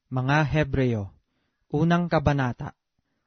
Mga Hebreo, unang kabanata.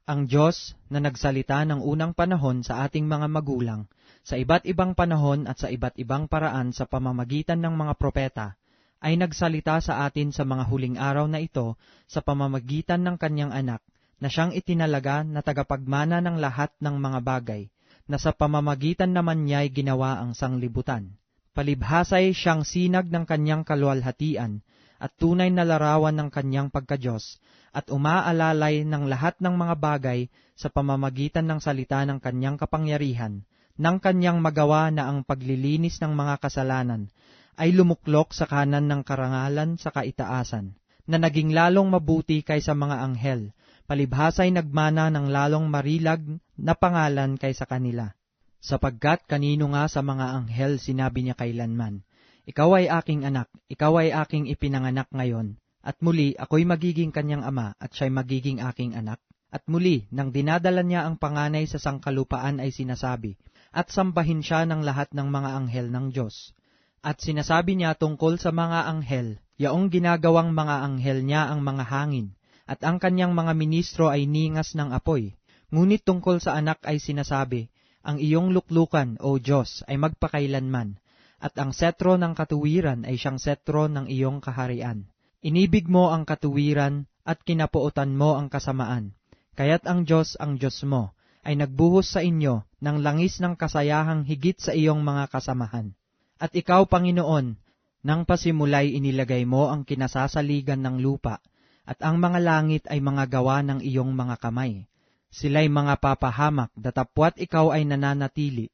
Ang Diyos na nagsalita ng unang panahon sa ating mga magulang, sa iba't ibang panahon at sa iba't ibang paraan sa pamamagitan ng mga propeta, ay nagsalita sa atin sa mga huling araw na ito sa pamamagitan ng kanyang anak, na siyang itinalaga na tagapagmana ng lahat ng mga bagay, na sa pamamagitan naman niya'y ginawa ang sanglibutan. Palibhasa'y siyang sinag ng kanyang kaluwalhatian, at tunay na larawan ng kanyang pagka-Diyos, at umaalalay ng lahat ng mga bagay sa pamamagitan ng salita ng kanyang kapangyarihan, ng kanyang magawa na ang paglilinis ng mga kasalanan ay lumuklok sa kanan ng karangalan sa kaitaasan, na naging lalong mabuti kaysa mga anghel, palibhasa'y nagmana ng lalong marilag na pangalan kaysa kanila. Sapagkat kanino nga sa mga anghel sinabi niya kailanman, "Ikaw ay aking anak, ikaw ay aking ipinanganak ngayon," at muli ako'y magiging kanyang ama at siya'y magiging aking anak. At muli, nang dinadala niya ang panganay sa sangkalupaan ay sinasabi, at sambahin siya ng lahat ng mga anghel ng Diyos. At sinasabi niya tungkol sa mga anghel, yaong ginagawang mga anghel niya ang mga hangin, at ang kanyang mga ministro ay ningas ng apoy. Ngunit tungkol sa anak ay sinasabi, ang iyong luklukan, O Diyos, ay magpakailanman, at ang setro ng katuwiran ay siyang setro ng iyong kaharian. Inibig mo ang katuwiran at kinapuotan mo ang kasamaan. Kaya't ang Diyos mo ay nagbuhos sa inyo ng langis ng kasayahang higit sa iyong mga kasamahan. At ikaw, Panginoon, nang pasimulay inilagay mo ang kinasasaligan ng lupa, at ang mga langit ay mga gawa ng iyong mga kamay. Sila'y mga papahamak, datapwat ikaw ay nananatili,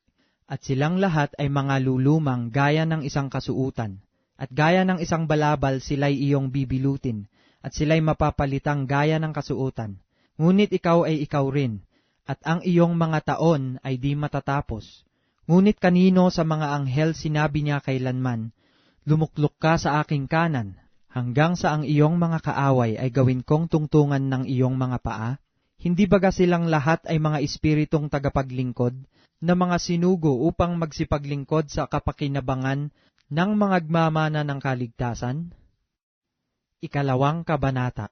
at silang lahat ay mga lulumang gaya ng isang kasuutan, at gaya ng isang balabal sila'y iyong bibilutin, at sila'y mapapalitang gaya ng kasuutan. Ngunit ikaw ay ikaw rin, at ang iyong mga taon ay di matatapos. Ngunit kanino sa mga anghel sinabi niya kailanman, "Lumuklok ka sa aking kanan," hanggang sa ang iyong mga kaaway ay gawin kong tungtungan ng iyong mga paa? Hindi baga silang lahat ay mga espiritong tagapaglingkod, na mga sinugo upang magsipaglingkod sa kapakinabangan ng mga gmamana ng kaligtasan? Ikalawang kabanata.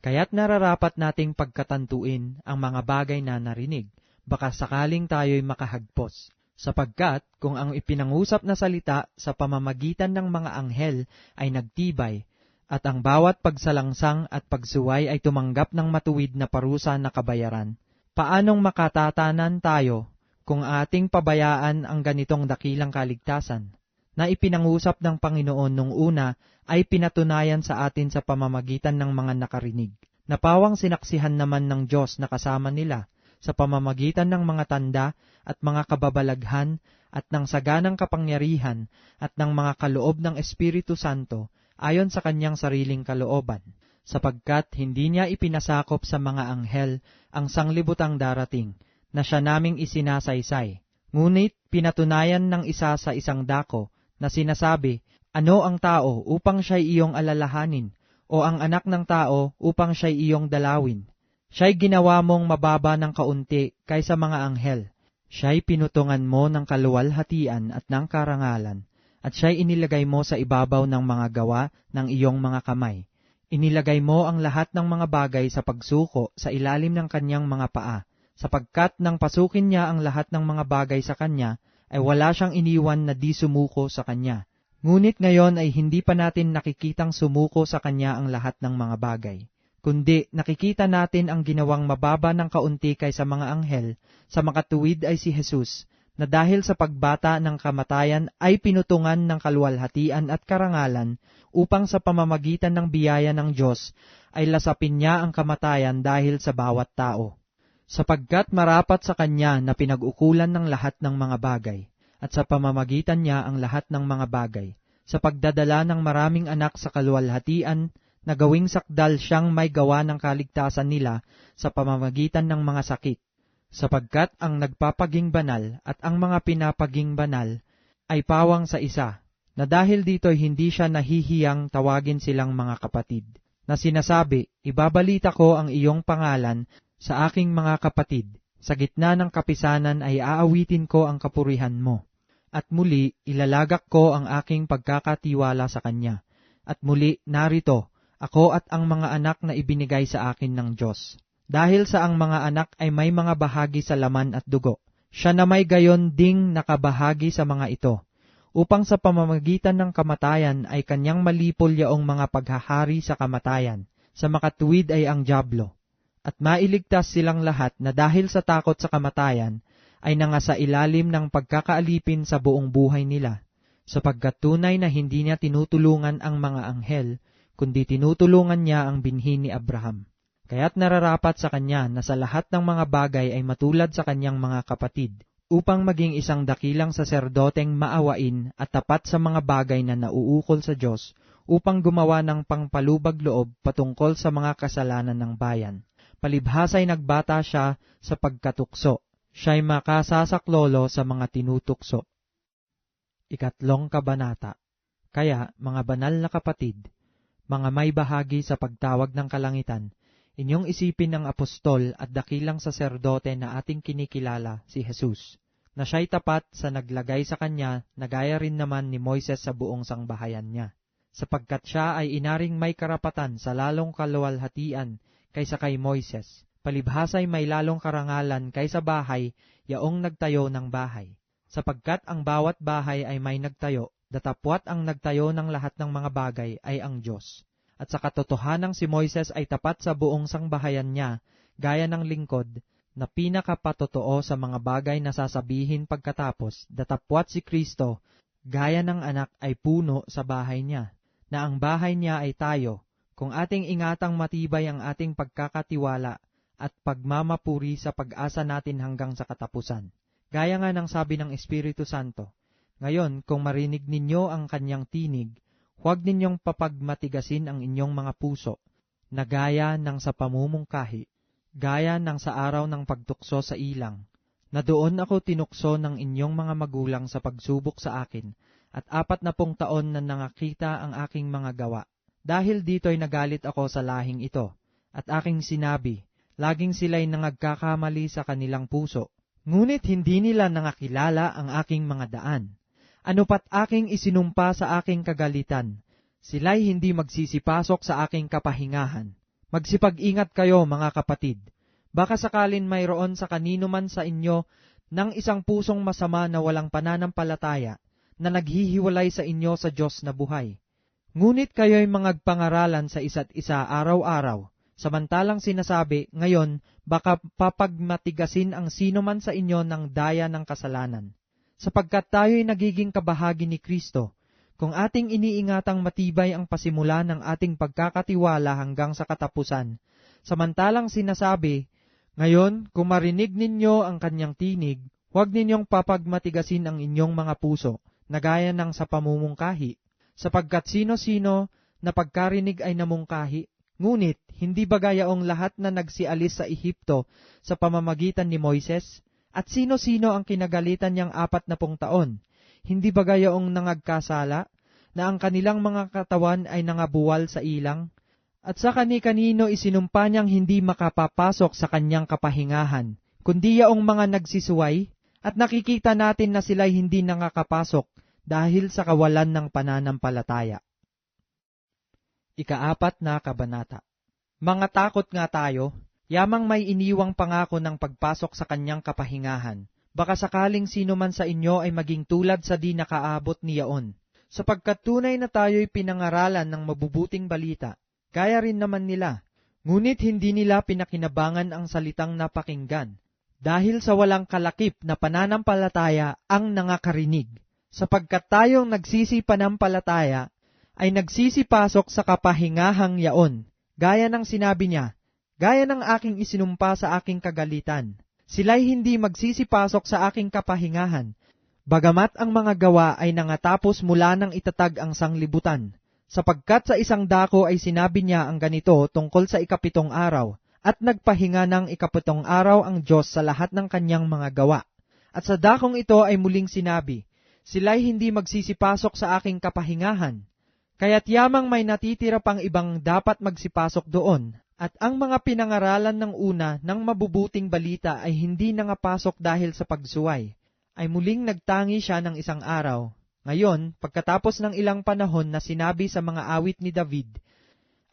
Kaya't nararapat nating pagkatantuin ang mga bagay na narinig, baka sakaling tayo'y makahagpos. Sapagkat kung ang ipinangusap na salita sa pamamagitan ng mga anghel ay nagtibay, at ang bawat pagsalangsang at pagsuway ay tumanggap ng matuwid na parusa na kabayaran, paanong makatatanan tayo kung ating pabayaan ang ganitong dakilang kaligtasan, na ipinangusap ng Panginoon nung una ay pinatunayan sa atin sa pamamagitan ng mga nakarinig, na pawang sinaksihan naman ng Diyos na kasama nila sa pamamagitan ng mga tanda at mga kababalaghan at ng saganang kapangyarihan at ng mga kaloob ng Espiritu Santo ayon sa kanyang sariling kalooban, sapagkat hindi niya ipinasakop sa mga anghel ang sanglibutang darating, na siya naming isinasaysay. Ngunit pinatunayan ng isa sa isang dako, na sinasabi, ano ang tao upang siya'y iyong alalahanin, o ang anak ng tao upang siya'y iyong dalawin? Siya'y ginawa mong mababa ng kaunti kaysa mga anghel. Siya'y pinutungan mo ng kaluwalhatian at ng karangalan, at siya'y inilagay mo sa ibabaw ng mga gawa ng iyong mga kamay. Inilagay mo ang lahat ng mga bagay sa pagsuko sa ilalim ng kanyang mga paa, sapagkat nang pasukin niya ang lahat ng mga bagay sa kanya, ay wala siyang iniwan na di sumuko sa kanya. Ngunit ngayon ay hindi pa natin nakikitang sumuko sa kanya ang lahat ng mga bagay, kundi nakikita natin ang ginawang mababa ng kaunti kaysa mga anghel, sa makatuwid ay si Jesus, na dahil sa pagbata ng kamatayan ay pinutungan ng kaluwalhatian at karangalan, upang sa pamamagitan ng biyaya ng Diyos ay lasapin niya ang kamatayan dahil sa bawat tao. Sapagkat marapat sa kanya na pinag-ukulan ng lahat ng mga bagay, at sa pamamagitan niya ang lahat ng mga bagay, sa pagdadala ng maraming anak sa kaluwalhatian, na gawing sakdal siyang may gawa ng kaligtasan nila sa pamamagitan ng mga sakit. Sapagkat ang nagpapaging banal at ang mga pinapaging banal ay pawang sa isa, na dahil dito'y hindi siya nahihiyang tawagin silang mga kapatid, na sinasabi, ibabalita ko ang iyong pangalan sa aking mga kapatid, sa gitna ng kapisanan ay aawitin ko ang kapurihan mo. At muli, ilalagak ko ang aking pagkakatiwala sa kanya. At muli, narito, ako at ang mga anak na ibinigay sa akin ng Diyos. Dahil sa ang mga anak ay may mga bahagi sa laman at dugo, siya na may gayon ding nakabahagi sa mga ito, upang sa pamamagitan ng kamatayan ay kanyang malipol yaong mga paghahari sa kamatayan, sa makatuwid ay ang dyablo, at mailigtas silang lahat na dahil sa takot sa kamatayan ay nangasa ilalim ng pagkakaalipin sa buong buhay nila, sapagkat tunay na hindi niya tinutulungan ang mga anghel, kundi tinutulungan niya ang binhi ni Abraham. Kaya't nararapat sa kanya na sa lahat ng mga bagay ay matulad sa kanyang mga kapatid, upang maging isang dakilang saserdoteng maawain at tapat sa mga bagay na nauukol sa Diyos, upang gumawa ng pangpalubag loob patungkol sa mga kasalanan ng bayan. Palibhasa'y nagbata siya sa pagkatukso, siya'y makasasaklolo sa mga tinutukso. 3 Kabanata. Kaya, mga banal na kapatid, mga may bahagi sa pagtawag ng kalangitan, inyong isipin ng apostol at dakilang saserdote na ating kinikilala, si Jesus, na siya'y tapat sa naglagay sa kanya na gaya rin naman ni Moises sa buong sangbahayan niya, sapagkat siya ay inaring may karapatan sa lalong kaluwalhatian kaysa kay Moises, palibhasa'y may lalong karangalan kaysa bahay, yaong nagtayo ng bahay, sapagkat ang bawat bahay ay may nagtayo, datapwat ang nagtayo ng lahat ng mga bagay ay ang Diyos. At sa katotohanang si Moises ay tapat sa buong sangbahayan niya, gaya ng lingkod, na pinakapatotoo sa mga bagay na sasabihin pagkatapos, datapwat si Kristo, gaya ng anak ay puno sa bahay niya, na ang bahay niya ay tayo, kung ating ingatang matibay ang ating pagkakatiwala at pagmamapuri sa pag-asa natin hanggang sa katapusan. Gaya nga ng sabi ng Espiritu Santo, ngayon kung marinig ninyo ang kanyang tinig, huwag ninyong papagmatigasin ang inyong mga puso, na gaya ng sa pamumungkahi, gaya ng sa araw ng pagtukso sa ilang, na doon ako tinukso ng inyong mga magulang sa pagsubok sa akin, at 40 taon na nangakita ang aking mga gawa. Dahil dito'y nagalit ako sa lahing ito, at aking sinabi, laging sila'y nangagkakamali sa kanilang puso, ngunit hindi nila nangakilala ang aking mga daan. Ano pat aking isinumpa sa aking kagalitan, sila'y hindi magsisipasok sa aking kapahingahan. Magsipag-ingat kayo, mga kapatid. Baka sakalin mayroon sa kanino man sa inyo ng isang pusong masama na walang pananampalataya, na naghihiwalay sa inyo sa Diyos na buhay. Ngunit kayo'y mangagpangaralan sa isa't isa araw-araw, samantalang sinasabi, ngayon, baka papagmatigasin ang sino man sa inyo ng daya ng kasalanan. Sapagkat tayo'y nagiging kabahagi ni Kristo, kung ating iniingatang matibay ang pasimula ng ating pagkakatiwala hanggang sa katapusan, samantalang sinasabi, ngayon, kung marinig ninyo ang kanyang tinig, huwag ninyong papagmatigasin ang inyong mga puso, na gaya ng sa pamumungkahi, sapagkat sino-sino na pagkarinig ay namungkahi, ngunit hindi ba gayaong lahat na nagsialis sa Ehipto sa pamamagitan ni Moises? At sino-sino ang kinagalitan niyang 40 taon? Hindi ba gayaong nangagkasala, na ang kanilang mga katawan ay nangabuwal sa ilang? At sa kani-kanino isinumpa niyang hindi makapapasok sa kanyang kapahingahan, kundi yaong mga nagsisuway, at nakikita natin na sila'y hindi nakakapasok dahil sa kawalan ng pananampalataya. 4 Kabanata. Mga takot nga tayo, yamang may iniwang pangako ng pagpasok sa kanyang kapahingahan, baka sakaling sino man sa inyo ay maging tulad sa di nakaabot niyaon, sapagkat tunay na tayo'y pinangaralan ng mabubuting balita, gaya rin naman nila, ngunit hindi nila pinakinabangan ang salitang napakinggan, dahil sa walang kalakip na pananampalataya ang nangakarinig, sapagkat tayong nagsisipanampalataya ay nagsisipasok sa kapahingahang yaon, gaya ng sinabi niya, gaya ng aking isinumpa sa aking kagalitan, sila'y hindi magsisipasok sa aking kapahingahan, bagamat ang mga gawa ay nangatapos mula nang itatag ang sanglibutan, sapagkat sa isang dako ay sinabi niya ang ganito tungkol sa 7 araw, at nagpahinga ng 7 araw ang Diyos sa lahat ng kanyang mga gawa. At sa dakong ito ay muling sinabi, sila'y hindi magsisipasok sa aking kapahingahan, kaya't yamang may natitira pang ibang dapat magsipasok doon. At ang mga pinangaralan ng una ng mabubuting balita ay hindi nangapasok dahil sa pagsuway, ay muling nagtangi siya ng isang araw. Ngayon, pagkatapos ng ilang panahon na sinabi sa mga awit ni David,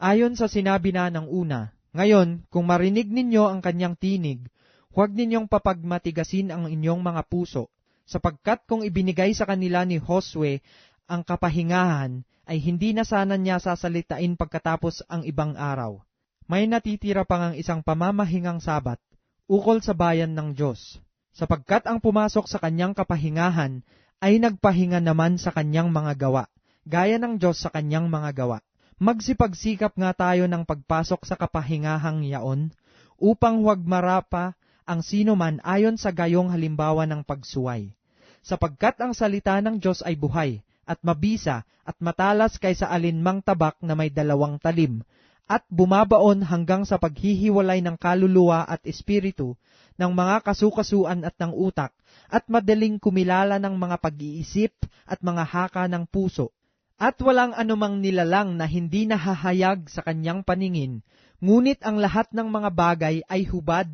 Ayon sa sinabi na ng una, ngayon, kung marinig ninyo ang kanyang tinig, huwag ninyong papagmatigasin ang inyong mga puso, sapagkat kung ibinigay sa kanila ni Josue ang kapahingahan, ay hindi na sana niya sasalitain pagkatapos ang ibang araw. May natitira pang ang isang pamamahingang Sabat, ukol sa bayan ng Diyos, sapagkat ang pumasok sa kanyang kapahingahan ay nagpahinga naman sa kanyang mga gawa, gaya ng Diyos sa kanyang mga gawa. Magsipagsikap nga tayo ng pagpasok sa kapahingahang yaon, upang huwag marapa ang sino man ayon sa gayong halimbawa ng pagsuway. Sapagkat ang salita ng Diyos ay buhay, at mabisa, at matalas kaysa alinmang tabak na may 2 talim, at bumabaon hanggang sa paghihiwalay ng kaluluwa at espiritu, ng mga kasukasuan at ng utak, at madaling kumilala ng mga pag-iisip at mga haka ng puso. At walang anumang nilalang na hindi nahahayag sa kanyang paningin, ngunit ang lahat ng mga bagay ay hubad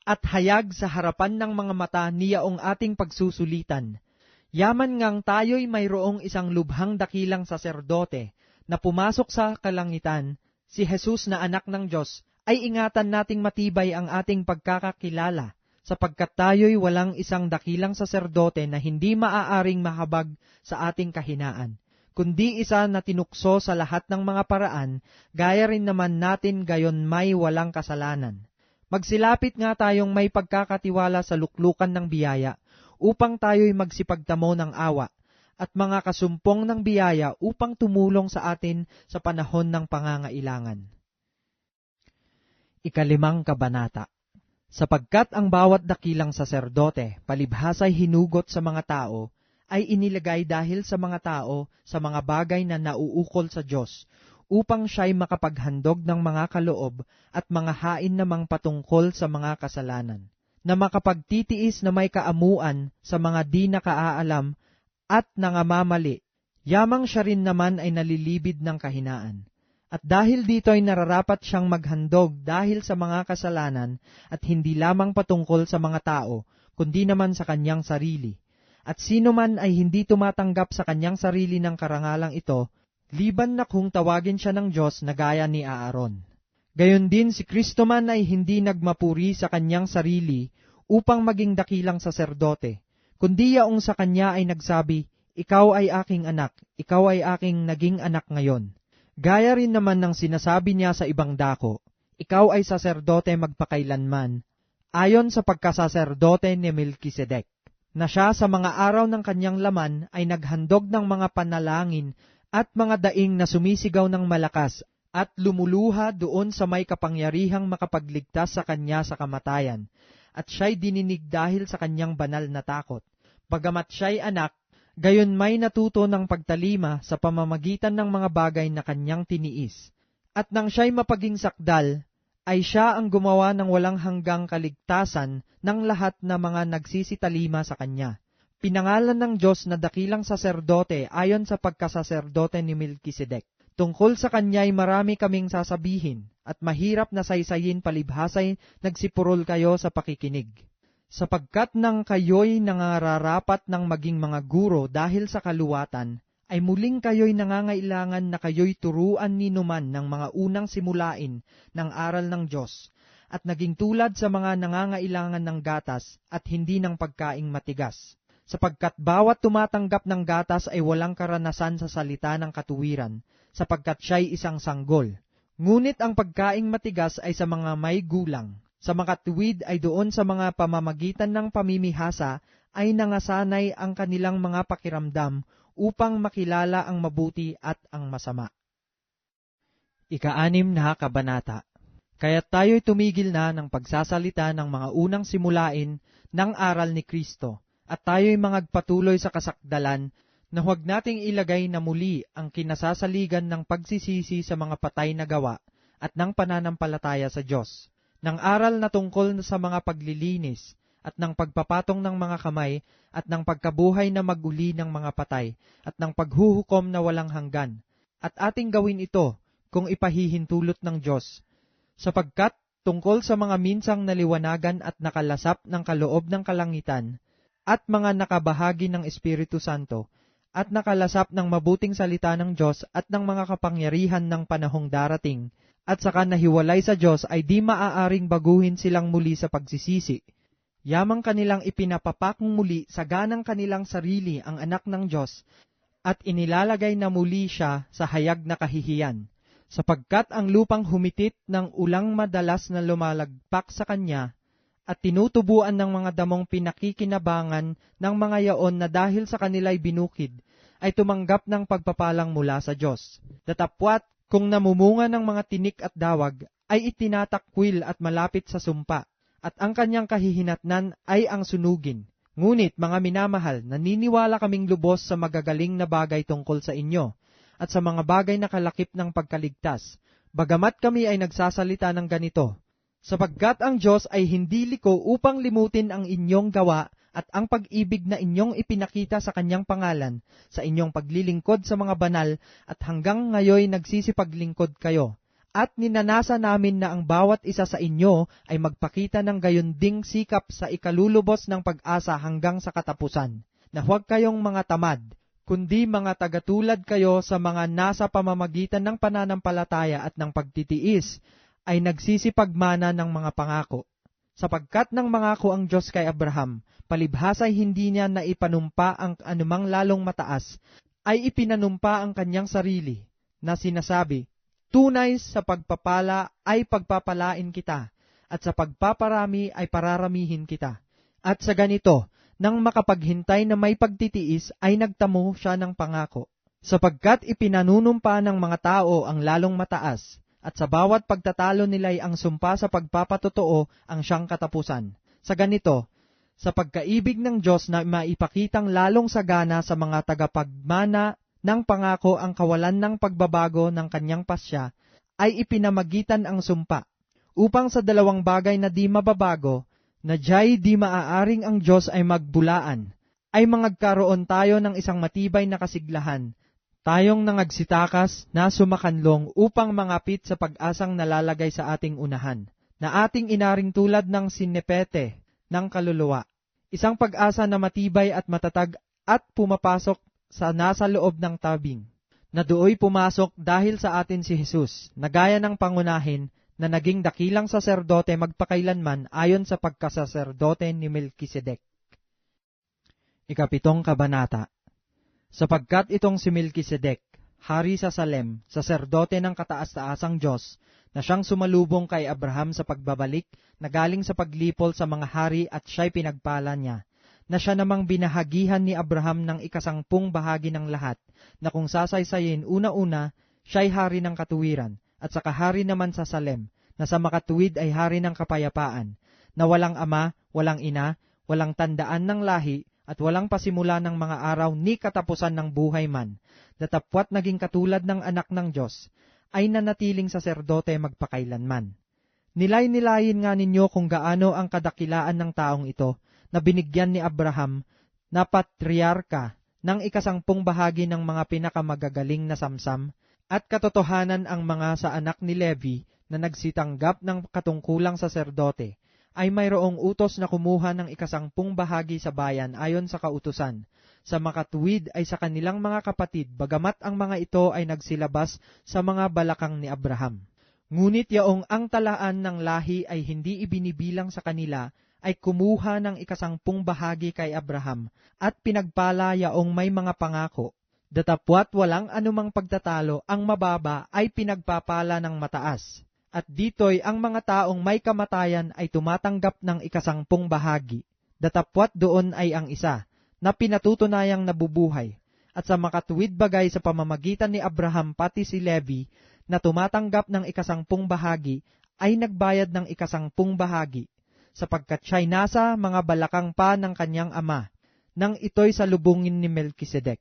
at hayag sa harapan ng mga mata niyaong ating pagsusulitan. Yaman ngang tayo'y mayroong isang lubhang dakilang saserdote na pumasok sa kalangitan, si Jesus na anak ng Diyos, ay ingatan nating matibay ang ating pagkakakilala, sapagkat tayo'y walang isang dakilang saserdote na hindi maaaring mahabag sa ating kahinaan, kundi isa na tinukso sa lahat ng mga paraan, gaya rin naman natin gayon may walang kasalanan. Magsilapit nga tayong may pagkakatiwala sa luklukan ng biyaya, upang tayo'y magsipagtamo ng awa, at mga kasumpong ng biyaya upang tumulong sa atin sa panahon ng pangangailangan. 5 Kabanata. Sapagkat ang bawat dakilang saserdote, palibhasa'y hinugot sa mga tao, ay inilagay dahil sa mga tao sa mga bagay na nauukol sa Diyos, upang siya'y makapaghandog ng mga kaloob at mga hain namang patungkol sa mga kasalanan, na makapagtitiis na may kaamuan sa mga di nakaalam at nangamamali, yamang siya rin naman ay nalilibid ng kahinaan. At dahil dito ay nararapat siyang maghandog dahil sa mga kasalanan at hindi lamang patungkol sa mga tao, kundi naman sa kanyang sarili. At sino man ay hindi tumatanggap sa kanyang sarili ng karangalang ito, liban na kung tawagin siya ng Diyos na gaya ni Aaron. Gayon din si Kristo man ay hindi nagmapuri sa kanyang sarili upang maging dakilang saserdote, kundi yaong sa kanya ay nagsabi, ikaw ay aking anak, ikaw ay aking naging anak ngayon. Gaya rin naman ng sinasabi niya sa ibang dako, ikaw ay saserdote magpakailanman, ayon sa pagkasaserdote ni Melkisedek, na siya sa mga araw ng kanyang laman ay naghandog ng mga panalangin at mga daing na sumisigaw ng malakas at lumuluha doon sa may kapangyarihang makapagligtas sa kanya sa kamatayan, at siya'y dininig dahil sa kanyang banal na takot. Bagamat siya'y anak, gayon may natuto ng pagtalima sa pamamagitan ng mga bagay na kanyang tiniis. At nang siya'y mapaging sakdal, ay siya ang gumawa ng walang hanggang kaligtasan ng lahat na mga nagsisitalima sa kanya. Pinangalan ng Diyos na dakilang saserdote ayon sa pagkasaserdote ni Melkisedek. Tungkol sa kanya'y marami kaming sasabihin, at mahirap na saysayin palibhasay nagsipurol kayo sa pakikinig. Sapagkat nang kayo'y nangararapat ng maging mga guro dahil sa kaluwatan, ay muling kayo'y nangangailangan na kayo'y turuan ni numan ng mga unang simulain ng aral ng Diyos, at naging tulad sa mga nangangailangan ng gatas at hindi ng pagkaing matigas. Sapagkat bawat tumatanggap ng gatas ay walang karanasan sa salita ng katuwiran, sapagkat siya'y isang sanggol. Ngunit ang pagkaing matigas ay sa mga may gulang. Sa makatuwid ay doon sa mga pamamagitan ng pamimihasa ay nangasanay ang kanilang mga pakiramdam upang makilala ang mabuti at ang masama. 6 Kabanata. Kaya't tayo'y tumigil na ng pagsasalita ng mga unang simulain ng aral ni Kristo, at tayo'y magpatuloy sa kasakdalan na huwag nating ilagay na muli ang kinasasaligan ng pagsisisi sa mga patay na gawa at ng pananampalataya sa Diyos, ng aral na tungkol sa mga paglilinis, at ng pagpapatong ng mga kamay, at ng pagkabuhay na maguli ng mga patay, at ng paghuhukom na walang hanggan. At ating gawin ito kung ipahihintulot ng Diyos, sapagkat tungkol sa mga minsang naliwanagan at nakalasap ng kaloob ng kalangitan, at mga nakabahagi ng Espiritu Santo, at nakalasap ng mabuting salita ng Diyos at ng mga kapangyarihan ng panahong darating, at saka nahiwalay sa Diyos ay di maaaring baguhin silang muli sa pagsisisi. Yamang kanilang ipinapapakong muli sa ganang kanilang sarili ang anak ng Diyos, at inilalagay na muli siya sa hayag na kahihiyan, sapagkat ang lupang humitit ng ulang madalas na lumalagpak sa kanya, at tinutubuan ng mga damong pinakikinabangan ng mga yaon na dahil sa kanila'y binukid, ay tumanggap ng pagpapalang mula sa Diyos. Datapwat, kung namumunga ng mga tinik at dawag, ay itinatakwil at malapit sa sumpa, at ang kanyang kahihinatnan ay ang sunugin. Ngunit, mga minamahal, naniniwala kaming lubos sa magagaling na bagay tungkol sa inyo, at sa mga bagay na kalakip ng pagkaligtas, bagamat kami ay nagsasalita ng ganito, sapagkat ang Diyos ay hindi liko upang limutin ang inyong gawa at ang pag-ibig na inyong ipinakita sa kanyang pangalan, sa inyong paglilingkod sa mga banal, at hanggang ngayon nagsisipaglingkod kayo. At ninanasa namin na ang bawat isa sa inyo ay magpakita ng gayunding sikap sa ikalulubos ng pag-asa hanggang sa katapusan, na huwag kayong mga tamad, kundi mga tagatulad kayo sa mga nasa pamamagitan ng pananampalataya at ng pagtitiis, ay nagsisipagmana ng mga pangako. Sapagkat nang mangako ang Diyos kay Abraham, palibhasa'y hindi niya naipanumpa ang anumang lalong mataas, ay ipinanumpa ang kanyang sarili, na sinasabi, tunay sa pagpapala ay pagpapalain kita, at sa pagpaparami ay pararamihin kita. At sa ganito, nang makapaghintay na may pagtitiis, ay nagtamo siya ng pangako, sapagkat ipinanunumpa ng mga tao ang lalong mataas, at sa bawat pagtatalo nila'y ang sumpa sa pagpapatotoo ang siyang katapusan. Sa ganito, sa pagkaibig ng Diyos na maipakitang lalong sagana sa mga tagapagmana ng pangako ang kawalan ng pagbabago ng kanyang pasya, ay ipinamagitan ang sumpa, upang sa dalawang bagay na di mababago, na diya'y di maaaring ang Diyos ay magbulaan, ay magkaroon tayo ng isang matibay na kasiglahan, tayong nangagsitakas na sumakanlong upang mangapit sa pag-asang nalalagay sa ating unahan, na ating inaring tulad ng sinepete ng kaluluwa, isang pag-asa na matibay at matatag at pumapasok sa nasa loob ng tabing, na dooy pumasok dahil sa atin si Jesus, na gaya ng pangunahin na naging dakilang saserdote magpakailanman ayon sa pagkasaserdote ni Melkisedek. 7 Kabanata. Sapagkat itong si Melkisedek, hari sa Salem, saserdote ng kataas-taasang Diyos, na siyang sumalubong kay Abraham sa pagbabalik na galing sa paglipol sa mga hari at siya'y pinagpala niya, na siya namang binahagihan ni Abraham ng 10 bahagi ng lahat, na kung sasaysayin una-una, siya'y hari ng katuwiran, at saka hari naman sa Salem, na sa makatuwid ay hari ng kapayapaan, na walang ama, walang ina, walang tandaan ng lahi, at walang pasimula ng mga araw ni katapusan ng buhay man, datapwat naging katulad ng anak ng Diyos, ay nanatiling saserdote magpakailanman. Nilay-nilayin nga ninyo kung gaano ang kadakilaan ng taong ito, na binigyan ni Abraham, na patriarka, ng 10 bahagi ng mga pinakamagagaling na samsam, at katotohanan ang mga sa anak ni Levi, na nagsitanggap ng katungkulang saserdote, ay mayroong utos na kumuha ng 10 bahagi sa bayan ayon sa kautusan. Sa makatuwid ay sa kanilang mga kapatid, bagamat ang mga ito ay nagsilabas sa mga balakang ni Abraham. Ngunit yaong ang talaan ng lahi ay hindi ibinibilang sa kanila, ay kumuha ng 10 bahagi kay Abraham, at pinagpala yaong may mga pangako. Datapwat walang anumang pagtatalo, ang mababa ay pinagpapala ng mataas. At dito'y ang mga taong may kamatayan ay tumatanggap ng 10 bahagi. Datapwat doon ay ang isa, na pinatutunayang nabubuhay. At sa makatuwid bagay sa pamamagitan ni Abraham pati si Levi, na tumatanggap ng 10 bahagi, ay nagbayad ng 10 bahagi, sapagkat siya'y nasa mga balakang pa ng kanyang ama, nang ito'y salubungin ni Melkisedek.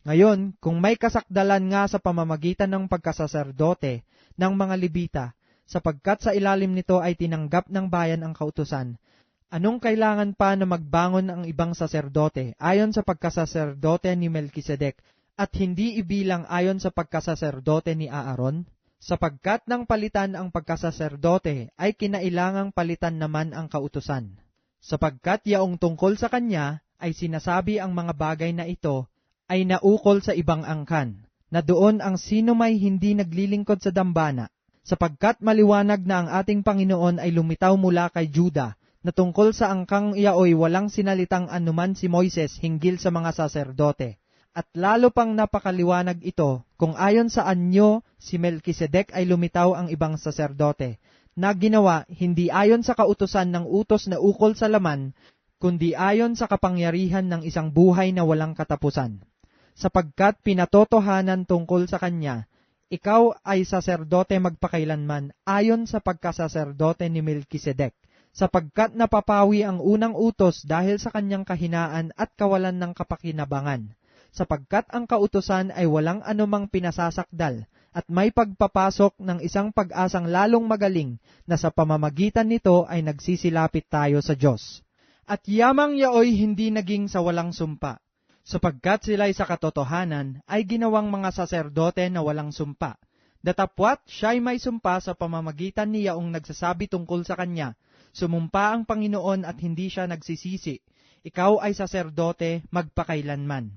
Ngayon, kung may kasakdalan nga sa pamamagitan ng pagkasaserdote ng mga Levita, sapagkat sa ilalim nito ay tinanggap ng bayan ang kautusan, anong kailangan pa na magbangon ang ibang saserdote ayon sa pagkasaserdote ni Melkisedek at hindi ibilang ayon sa pagkasaserdote ni Aaron? Sapagkat nang palitan ang pagkasaserdote ay kinailangang palitan naman ang kautusan. Sapagkat yaong tungkol sa kanya ay sinasabi ang mga bagay na ito ay naukol sa ibang angkan, na doon ang sino may hindi naglilingkod sa dambana, sapagkat maliwanag na ang ating Panginoon ay lumitaw mula kay Juda, na tungkol sa angkang iyaoy walang sinalitang anuman si Moises hinggil sa mga saserdote. At lalo pang napakaliwanag ito kung ayon sa anyo si Melkisedek ay lumitaw ang ibang saserdote, na ginawa hindi ayon sa kautusan ng utos na ukol sa laman, kundi ayon sa kapangyarihan ng isang buhay na walang katapusan. Sapagkat pinatotohanan tungkol sa kanya, ikaw ay saserdote magpakailanman ayon sa pagkasaserdote ni Melkisedek, sapagkat napapawi ang unang utos dahil sa kanyang kahinaan at kawalan ng kapakinabangan, sapagkat ang kautusan ay walang anumang pinasasakdal, at may pagpapasok ng isang pag-asang lalong magaling na sa pamamagitan nito ay nagsisilapit tayo sa Diyos. At yamang yaoy hindi naging sa walang sumpa, sapagkat sila'y sa katotohanan ay ginawang mga saserdote na walang sumpa. Datapwat siya'y may sumpa sa pamamagitan ni yaong nagsasabi tungkol sa kanya, sumumpa ang Panginoon at hindi siya nagsisisi, ikaw ay saserdote magpakailanman.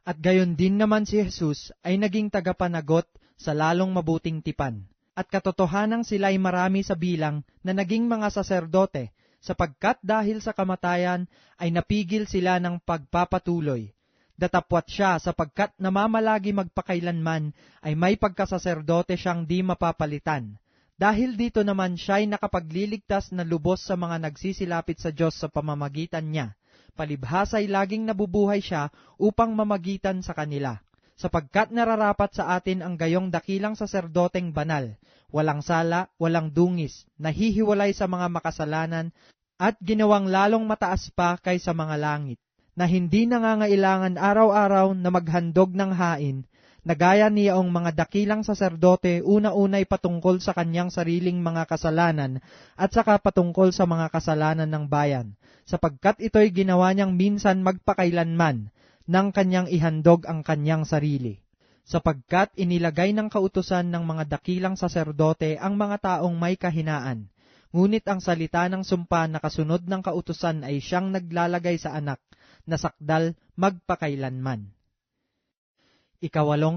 At gayon din naman si Jesus ay naging tagapanagot sa lalong mabuting tipan. At katotohanang sila'y marami sa bilang na naging mga saserdote, sapagkat dahil sa kamatayan ay napigil sila ng pagpapatuloy. Datapwat siya sapagkat namamalagi magpakailanman ay may pagkasaserdote siyang di mapapalitan. Dahil dito naman siya'y nakapagliligtas na lubos sa mga nagsisilapit sa Diyos sa pamamagitan niya. Palibhas ay laging nabubuhay siya upang mamagitan sa kanila. Sapagkat nararapat sa atin ang gayong dakilang saserdoteng banal, walang sala, walang dungis, nahihiwalay sa mga makasalanan, at ginawang lalong mataas pa kaysa mga langit, na hindi nangangailangan araw-araw na maghandog ng hain, na gaya niyaong mga dakilang saserdote una-unay patungkol sa kanyang sariling mga kasalanan at saka patungkol sa mga kasalanan ng bayan, sapagkat ito'y ginawa niyang minsan magpakailanman nang kanyang ihandog ang kanyang sarili. Sapagkat inilagay ng kautusan ng mga dakilang saserdote ang mga taong may kahinaan, ngunit ang salita ng sumpa na kasunod ng kautusan ay siyang naglalagay sa anak, na sakdal magpakailanman. 8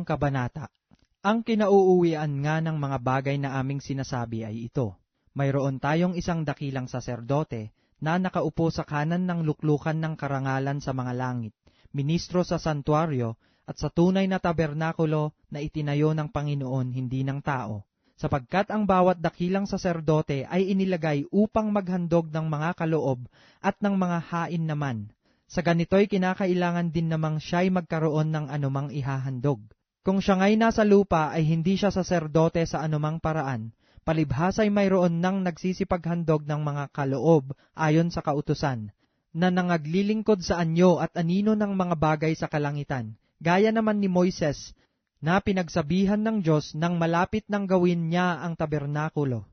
Kabanata. Ang kinauuwian nga ng mga bagay na aming sinasabi ay ito. Mayroon tayong isang dakilang saserdote na nakaupo sa kanan ng luklukan ng karangalan sa mga langit, ministro sa santuaryo at sa tunay na tabernakulo na itinayo ng Panginoon, hindi ng tao. Sapagkat ang bawat dakilang saserdote ay inilagay upang maghandog ng mga kaloob at ng mga hain naman. Sa ganito'y kinakailangan din namang siya'y magkaroon ng anumang ihahandog. Kung siya nga'y nasa lupa ay hindi siya saserdote sa anumang paraan, palibhas ay mayroon nang nagsisipaghandog ng mga kaloob ayon sa kautusan, na nangaglilingkod sa anyo at anino ng mga bagay sa kalangitan, gaya naman ni Moises, na pinagsabihan ng Diyos nang malapit nang gawin niya ang tabernakulo.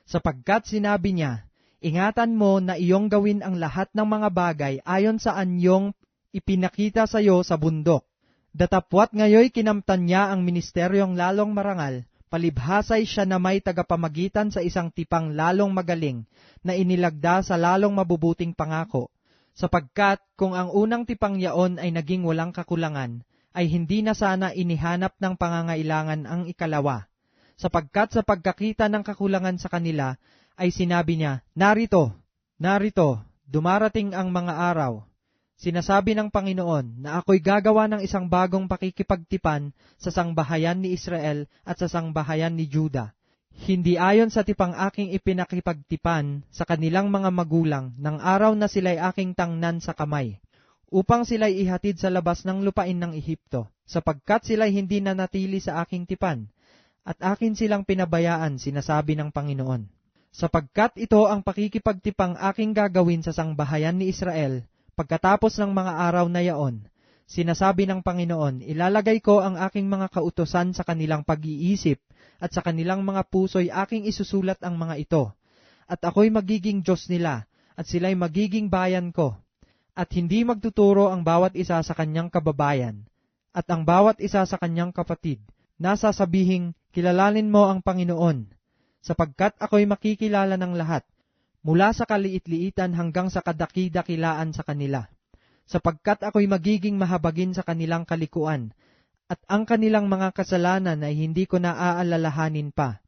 Sapagkat sinabi niya, ingatan mo na iyong gawin ang lahat ng mga bagay ayon sa anyong ipinakita sa iyo sa bundok. Datapwat ngayoy kinamtan niya ang ministeryong lalong marangal, palibhasay siya na may tagapamagitan sa isang tipang lalong magaling, na inilagda sa lalong mabubuting pangako. Sapagkat kung ang unang tipang yaon ay naging walang kakulangan, ay hindi na sana inihanap ng pangangailangan ang ikalawa. Sapagkat sa pagkakita ng kakulangan sa kanila, ay sinabi niya, narito, dumarating ang mga araw. Sinasabi ng Panginoon na ako'y gagawa ng isang bagong pakikipagtipan sa sangbahayan ni Israel at sa sangbahayan ni Juda. Hindi ayon sa tipang aking ipinakipagtipan sa kanilang mga magulang ng araw na sila'y aking tangnan sa kamay, upang sila'y ihatid sa labas ng lupain ng Ehipto, sapagkat sila'y hindi nanatili sa aking tipan, at akin silang pinabayaan, sinasabi ng Panginoon. Sapagkat ito ang pakikipagtipang aking gagawin sa sangbahayan ni Israel, pagkatapos ng mga araw na yaon, sinasabi ng Panginoon, ilalagay ko ang aking mga kautusan sa kanilang pag-iisip, at sa kanilang mga puso'y aking isusulat ang mga ito. At ako'y magiging Diyos nila, at sila'y magiging bayan ko. At hindi magtuturo ang bawat isa sa kanyang kababayan, at ang bawat isa sa kanyang kapatid, na sasabihing, kilalanin mo ang Panginoon, sapagkat ako'y makikilala ng lahat, mula sa kaliit-liitan hanggang sa kadaki-dakilaan sa kanila. sapagkat ako'y magiging mahabagin sa kanilang kalikuan, at ang kanilang mga kasalanan ay hindi ko naaalalahanin pa.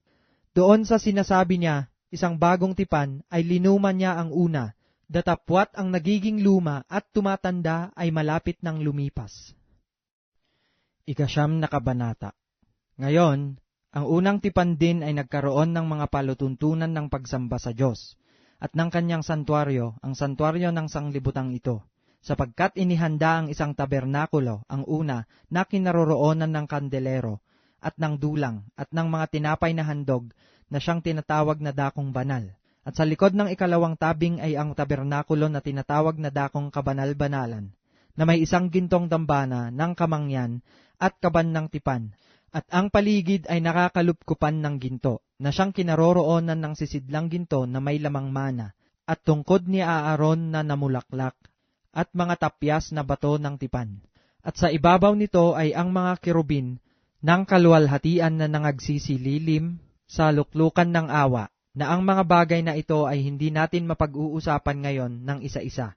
Doon sa sinasabi niya, isang bagong tipan, ay linuma niya ang una, datapwat ang nagiging luma at tumatanda ay malapit ng lumipas. Ikasyam na kabanata. Ngayon, ang unang tipan din ay nagkaroon ng mga palutuntunan ng pagsamba sa Diyos, at ng kanyang santuaryo, ang santuaryo ng sanglibutang ito, sapagkat inihanda ang isang tabernakulo, ang una, na kinaroroonan ng kandelero, at ng dulang, at ng mga tinapay na handog, na siyang tinatawag na dakong banal. At sa likod ng ikalawang tabing ay ang tabernakulo na tinatawag na dakong kabanal-banalan, na may isang gintong dambana ng kamangyan at kaban ng tipan, at ang paligid ay nakakalupkupan ng ginto, na siyang kinaroroonan ng sisidlang ginto na may lamang mana, at tungkod ni Aaron na namulaklak, at mga tapyas na bato ng tipan. At sa ibabaw nito ay ang mga kirubin ng kaluwalhatian na nangagsisililim sa luklukan ng awa, na ang mga bagay na ito ay hindi natin mapag-uusapan ngayon ng isa-isa.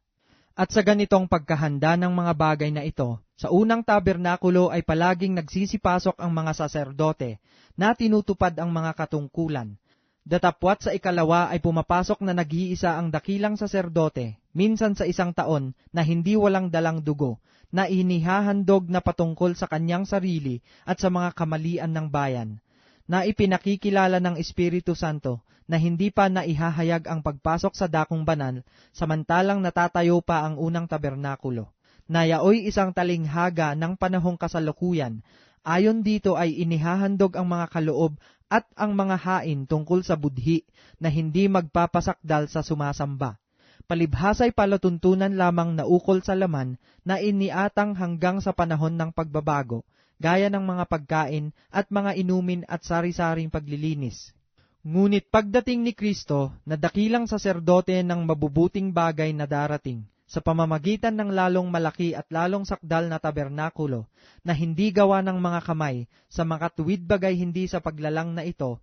At sa ganitong pagkahanda ng mga bagay na ito, sa unang tabernakulo ay palaging nagsisipasok ang mga saserdote na tinutupad ang mga katungkulan. Datapwat sa ikalawa ay pumapasok na nag-iisa ang dakilang saserdote, minsan sa isang taon na hindi walang dalang dugo, na inihahandog na patungkol sa kanyang sarili at sa mga kamalian ng bayan, na ipinakikilala ng Espiritu Santo na hindi pa naihahayag ang pagpasok sa dakong banal, samantalang natatayo pa ang unang tabernakulo, na yaoy isang talinghaga ng panahong kasalukuyan. Ayon dito ay inihahandog ang mga kaloob at ang mga hain tungkol sa budhi na hindi magpapasakdal sa sumasamba. Palibhasay palatuntunan lamang na ukol sa laman na iniatang hanggang sa panahon ng pagbabago, gaya ng mga pagkain at mga inumin at sari-saring paglilinis. Ngunit pagdating ni Kristo, na dakilang saserdote ng mabubuting bagay na darating, sa pamamagitan ng lalong malaki at lalong sakdal na tabernakulo, na hindi gawa ng mga kamay, sa makatuwid bagay hindi sa paglalang na ito,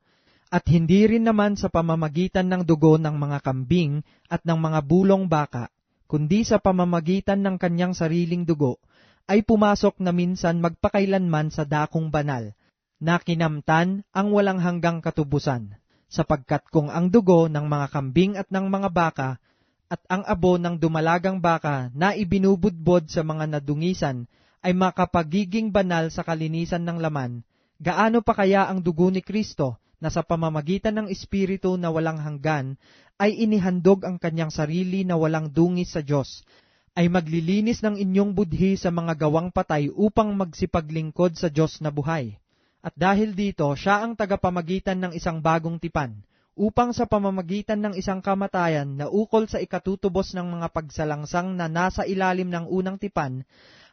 at hindi rin naman sa pamamagitan ng dugo ng mga kambing at ng mga bulong baka, kundi sa pamamagitan ng kanyang sariling dugo, ay pumasok na minsan magpakailanman sa dakong banal, na kinamtan ang walang hanggang katubusan, sapagkat kung ang dugo ng mga kambing at ng mga baka, at ang abo ng dumalagang baka na ibinubudbod sa mga nadungisan, ay makapagiging banal sa kalinisan ng laman, gaano pa kaya ang dugo ni Kristo, na sa pamamagitan ng Espiritu na walang hanggan, ay inihandog ang kanyang sarili na walang dungis sa Diyos, ay maglilinis ng inyong budhi sa mga gawang patay upang magsipaglingkod sa Diyos na buhay. At dahil dito, siya ang tagapamagitan ng isang bagong tipan, upang sa pamamagitan ng isang kamatayan na ukol sa ikatutubos ng mga pagsalangsang na nasa ilalim ng unang tipan,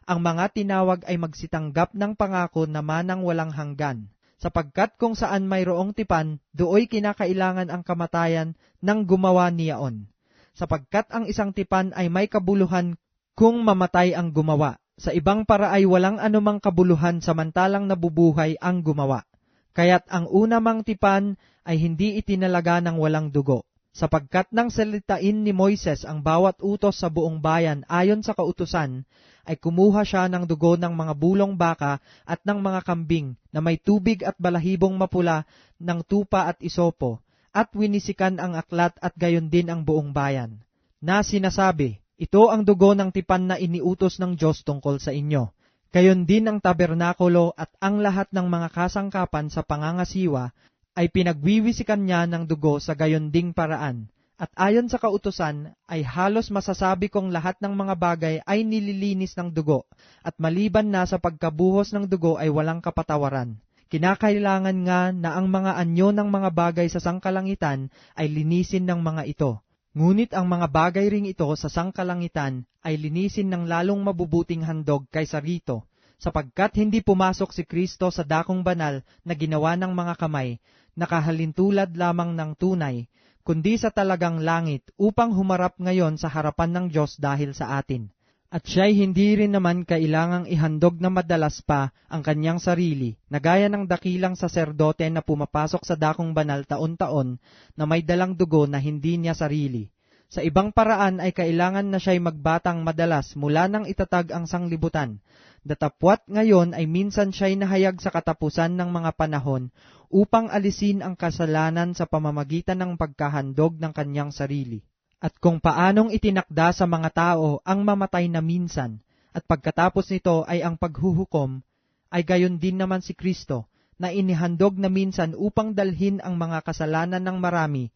ang mga tinawag ay magsitanggap ng pangako na manang walang hanggan. Sapagkat kung saan mayroong tipan, dooy kinakailangan ang kamatayan ng gumawa niyaon. Sapagkat ang isang tipan ay may kabuluhan kung mamatay ang gumawa. Sa ibang para ay walang anumang kabuluhan samantalang nabubuhay ang gumawa. Kaya't ang una mang tipan ay hindi itinalaga ng walang dugo. Sapagkat nang salitain ni Moises ang bawat utos sa buong bayan ayon sa kautusan, ay kumuha siya ng dugo ng mga bulong baka at ng mga kambing na may tubig at balahibong mapula ng tupa at isopo, at winisikan ang aklat at gayon din ang buong bayan, na sinasabi, ito ang dugo ng tipan na iniutos ng Diyos tungkol sa inyo. Gayon din ang tabernakulo at ang lahat ng mga kasangkapan sa pangangasiwa ay pinagwiwisikan niya ng dugo sa gayon ding paraan. At ayon sa kautusan ay halos masasabi kong lahat ng mga bagay ay nililinis ng dugo, at maliban na sa pagkabuhos ng dugo ay walang kapatawaran. Kinakailangan nga na ang mga anyo ng mga bagay sa sangkalangitan ay linisin ng mga ito. Ngunit ang mga bagay ring ito sa sangkalangitan ay linisin ng lalong mabubuting handog kaysa rito, sapagkat hindi pumasok si Kristo sa dakong banal na ginawa ng mga kamay, nakahalintulad lamang ng tunay, kundi sa talagang langit upang humarap ngayon sa harapan ng Diyos dahil sa atin. At siya'y hindi rin naman kailangang ihandog na madalas pa ang kanyang sarili, na gaya ng dakilang saserdote na pumapasok sa dakong banal taon-taon na may dalang dugo na hindi niya sarili. Sa ibang paraan ay kailangan na siya'y magbatang madalas mula nang itatag ang sanglibutan. Datapwat ngayon ay minsan siya'y nahayag sa katapusan ng mga panahon upang alisin ang kasalanan sa pamamagitan ng pagkahandog ng kanyang sarili. At kung paanong itinakda sa mga tao ang mamatay na minsan, at pagkatapos nito ay ang paghuhukom, ay gayon din naman si Kristo, na inihandog na minsan upang dalhin ang mga kasalanan ng marami,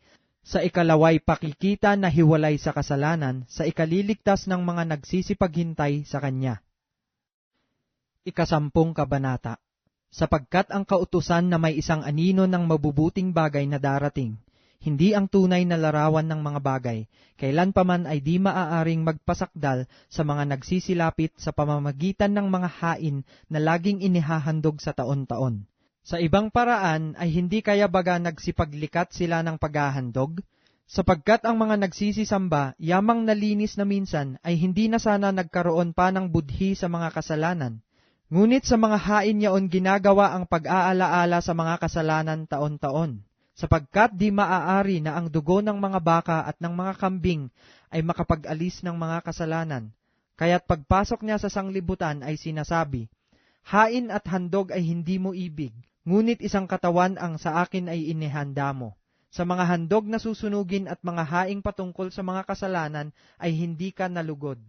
sa ikalaway pakikita na hiwalay sa kasalanan, sa ikaliligtas ng mga nagsisipaghintay sa Kanya. Ikasampung kabanata. Sapagkat ang kautusan na may isang anino ng mabubuting bagay na darating, hindi ang tunay na larawan ng mga bagay, kailan pa man ay di maaaring magpasakdal sa mga nagsisilapit sa pamamagitan ng mga hain na laging inihahandog sa taon-taon. Sa ibang paraan ay hindi kaya baga nagsipaglikat sila ng paghahandog? Sapagkat ang mga nagsisisamba, yamang nalinis na minsan, ay hindi na sana nagkaroon pa ng budhi sa mga kasalanan. Ngunit sa mga hain yaon ginagawa ang pag-aalaala sa mga kasalanan taon-taon. Sapagkat di maaari na ang dugo ng mga baka at ng mga kambing ay makapag-alis ng mga kasalanan. Kaya't pagpasok niya sa sanglibutan ay sinasabi, hain at handog ay hindi mo ibig, ngunit isang katawan ang sa akin ay inihanda mo. Sa mga handog na susunugin at mga haing patungkol sa mga kasalanan ay hindi ka nalugod.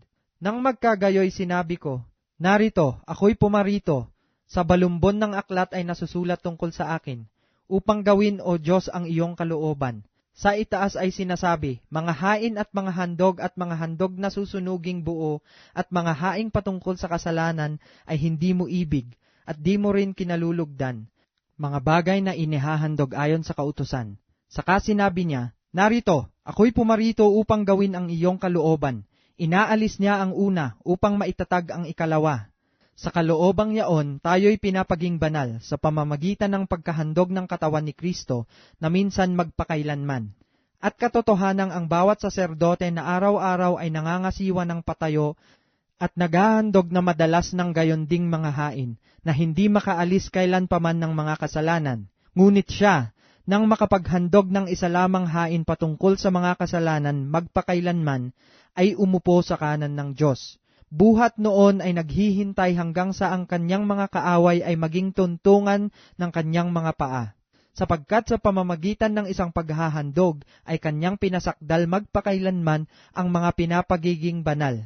Nang magkagayoy sinabi ko, narito, ako'y pumarito, sa balumbon ng aklat ay nasusulat tungkol sa akin, upang gawin, O Diyos, ang iyong kalooban. Sa itaas ay sinasabi, mga hain at mga handog na susunuging buo at mga haing patungkol sa kasalanan ay hindi mo ibig at di mo rin kinalulugdan, mga bagay na inihahandog ayon sa kautusan. Saka sinabi niya, narito, ako'y pumarito upang gawin ang iyong kalooban. Inaalis niya ang una upang maitatag ang ikalawa. Sa kaloobang yaon, tayo'y pinapaging banal sa pamamagitan ng pagkahandog ng katawan ni Kristo na minsan magpakailanman. At katotohanang ang bawat saserdote na araw-araw ay nangangasiwa ng patayo at naghahandog na madalas ng gayon ding mga hain na hindi makaalis kailanpaman ng mga kasalanan. Ngunit siya, nang makapaghandog ng isa lamang hain patungkol sa mga kasalanan magpakailanman, ay umupo sa kanan ng Diyos. Buhat noon ay naghihintay hanggang sa ang kanyang mga kaaway ay maging tuntungan ng kanyang mga paa. Sapagkat sa pamamagitan ng isang paghahandog ay kanyang pinasakdal magpakailanman ang mga pinapagiging banal.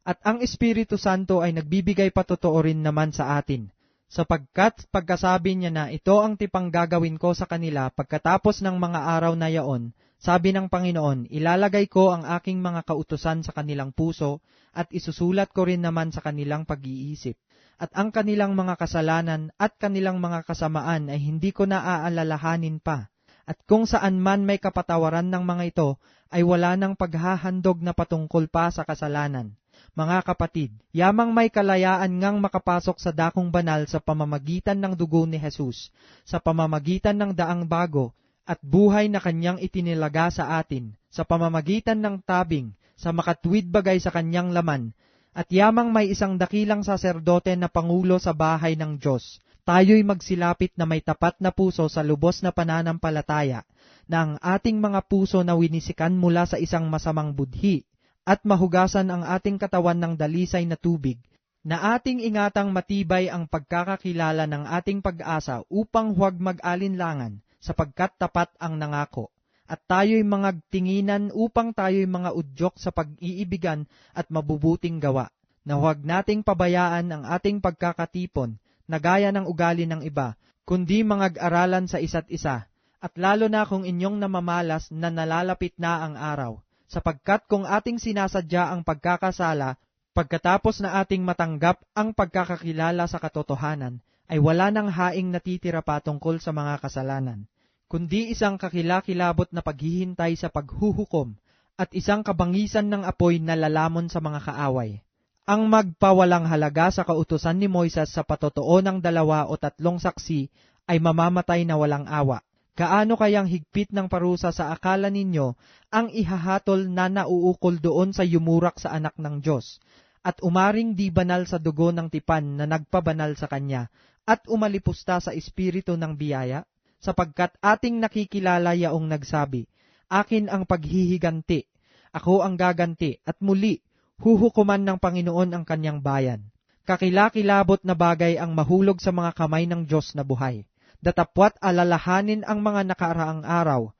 At ang Espiritu Santo ay nagbibigay patotoo rin naman sa atin. Sapagkat pagkasabi niya na ito ang tipang gagawin ko sa kanila pagkatapos ng mga araw na yaon, sabi ng Panginoon, ilalagay ko ang aking mga kautusan sa kanilang puso at isusulat ko rin naman sa kanilang pag-iisip. At ang kanilang mga kasalanan at kanilang mga kasamaan ay hindi ko na aalalahanin pa. At kung saan man may kapatawaran ng mga ito, ay wala nang paghahandog na patungkol pa sa kasalanan. Mga kapatid, yamang may kalayaan ngang makapasok sa dakong banal sa pamamagitan ng dugo ni Jesus, sa pamamagitan ng daang bago, at buhay na kanyang itinilaga sa atin, sa pamamagitan ng tabing, sa makatwid bagay sa kanyang laman, at yamang may isang dakilang saserdote na pangulo sa bahay ng Diyos, tayo'y magsilapit na may tapat na puso sa lubos na pananampalataya, na ang ating mga puso na winisikan mula sa isang masamang budhi, at mahugasan ang ating katawan ng dalisay na tubig, na ating ingatang matibay ang pagkakakilala ng ating pag-asa upang huwag mag-alinlangan, sapagkat tapat ang nangako. At tayo'y mga tinginan upang tayo'y mga udyok sa pag-iibigan at mabubuting gawa, na huwag nating pabayaan ang ating pagkakatipon, na gaya ng ugali ng iba, kundi mangag-aralan sa isa't isa, at lalo na kung inyong namamalas na nalalapit na ang araw. Sapagkat kung ating sinasadya ang pagkakasala, pagkatapos na ating matanggap ang pagkakakilala sa katotohanan, ay wala nang haing natitira pa tungkol sa mga kasalanan, kundi isang kakilakilabot na paghihintay sa paghuhukom, at isang kabangisan ng apoy na lalamon sa mga kaaway. Ang magpawalang halaga sa kautusan ni Moises sa patotoo ng 2 o 3 saksi ay mamamatay na walang awa. Kaano kayang higpit ng parusa sa akala ninyo ang ihahatol na nauukol doon sa yumurak sa anak ng Diyos, at umaring di banal sa dugo ng tipan na nagpabanal sa kanya, at umalipusta sa espiritu ng biyaya? Sapagkat ating nakikilala yaong nagsabi, akin ang paghihiganti, Ako ang gaganti at muli, huhukuman ng Panginoon ang kanyang bayan. Kakilakilabot na bagay ang mahulog sa mga kamay ng Diyos na buhay. Datapwat alalahanin ang mga nakaraang araw.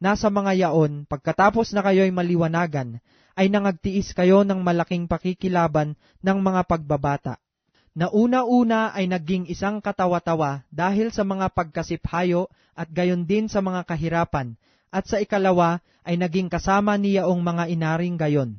Nasa mga yaon, pagkatapos na kayo'y maliwanagan, ay nangagtiis kayo ng malaking pakikilaban ng mga pagbabata. Na una-una ay naging isang katawa-tawa dahil sa mga pagkasiphayo at gayon din sa mga kahirapan, at sa ikalawa ay naging kasama niyaong mga inaring gayon.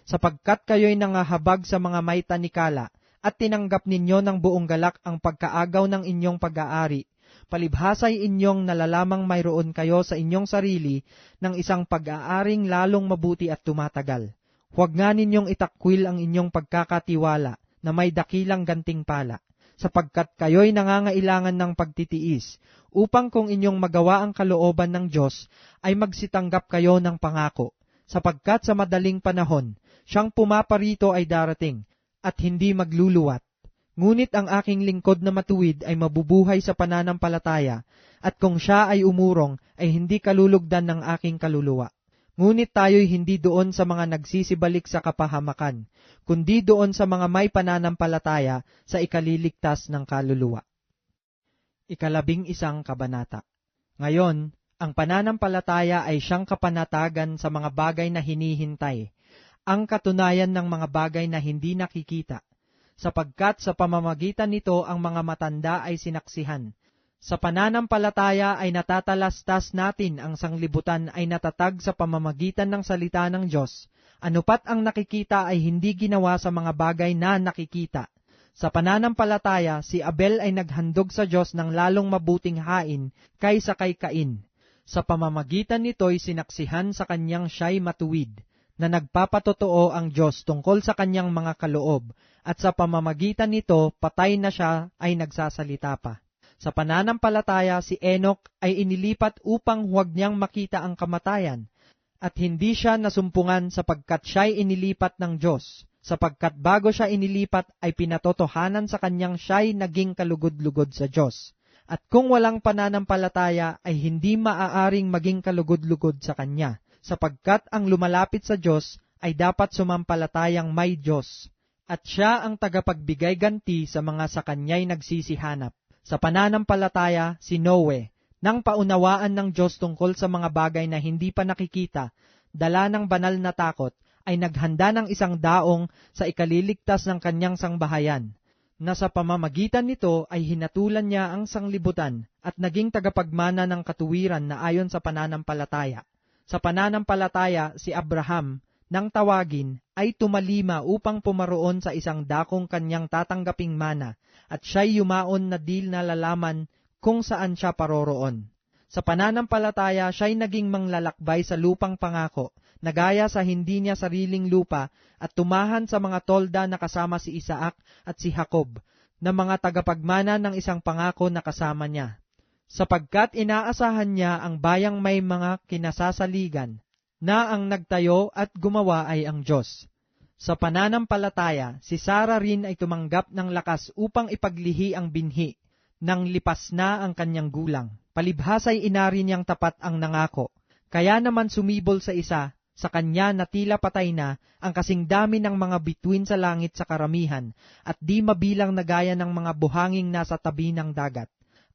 Sapagkat kayo'y nangahabag sa mga may tanikala, at tinanggap ninyo ng buong galak ang pagkaagaw ng inyong pag-aari, palibhasay inyong nalalamang mayroon kayo sa inyong sarili ng isang pag-aaring lalong mabuti at tumatagal. Huwag nga ninyong itakwil ang inyong pagkakatiwala na may dakilang gantimpala, sapagkat kayo'y nangangailangan ng pagtitiis, upang kung inyong magawa ang kalooban ng Diyos, ay magsitanggap kayo ng pangako, sapagkat sa madaling panahon, siyang pumaparito ay darating, at hindi magluluwat. Ngunit ang aking lingkod na matuwid ay mabubuhay sa pananampalataya, at kung siya ay umurong, ay hindi kalulugdan ng aking kaluluwa. Ngunit tayo'y hindi doon sa mga nagsisibalik sa kapahamakan, kundi doon sa mga may pananampalataya sa ikaliligtas ng kaluluwa. 11 kabanata. Ngayon, ang pananampalataya ay siyang kapanatagan sa mga bagay na hinihintay, ang katunayan ng mga bagay na hindi nakikita, sapagkat sa pamamagitan nito ang mga matanda ay sinaksihan. Sa pananampalataya ay natatalastas natin ang sanglibutan ay natatag sa pamamagitan ng salita ng Diyos. Anupat ang nakikita ay hindi ginawa sa mga bagay na nakikita. Sa pananampalataya, si Abel ay naghandog sa Diyos ng lalong mabuting hain kaysa kay Cain. Sa pamamagitan nito'y sinaksihan sa kanyang siya'y matuwid, na nagpapatotoo ang Diyos tungkol sa kanyang mga kaloob, at sa pamamagitan nito, patay na siya ay nagsasalita pa. Sa pananampalataya, si Enoch ay inilipat upang huwag niyang makita ang kamatayan, at hindi siya nasumpungan sapagkat siya'y inilipat ng Diyos, sapagkat bago siya inilipat ay pinatotohanan sa kanyang siya'y naging kalugod-lugod sa Diyos. At kung walang pananampalataya ay hindi maaaring maging kalugod-lugod sa kanya, sapagkat ang lumalapit sa Diyos ay dapat sumampalatayang may Diyos, at siya ang tagapagbigay ganti sa mga sa kanya'y nagsisihanap. Sa pananampalataya, si Noe, nang paunawaan ng Diyos tungkol sa mga bagay na hindi pa nakikita, dala ng banal na takot, ay naghanda ng isang daong sa ikaliligtas ng kanyang sangbahayan, na sa pamamagitan nito ay hinatulan niya ang sanglibutan at naging tagapagmana ng katuwiran na ayon sa pananampalataya. Sa pananampalataya, si Abraham, nang tawagin, ay tumalima upang pumaroon sa isang dakong kanyang tatanggaping mana, at siya'y yumaon na di nalalaman kung saan siya paroroon. Sa pananampalataya, siya'y naging manglalakbay sa lupang pangako, nagaya sa hindi niya sariling lupa, at tumahan sa mga tolda na kasama si Isaac at si Jacob, na mga tagapagmana ng isang pangako na kasama niya. Sapagkat inaasahan niya ang bayang may mga kinasasaligan, na ang nagtayo at gumawa ay ang Diyos. Sa pananampalataya, si Sarah rin ay tumanggap ng lakas upang ipaglihi ang binhi, nang lipas na ang kanyang gulang. Palibhasay inari niyang tapat ang nangako. Kaya naman sumibol sa isa, sa kanya na tila patay na, ang kasing dami ng mga bituin sa langit sa karamihan, at di mabilang na gaya ng mga buhanging nasa tabi ng dagat.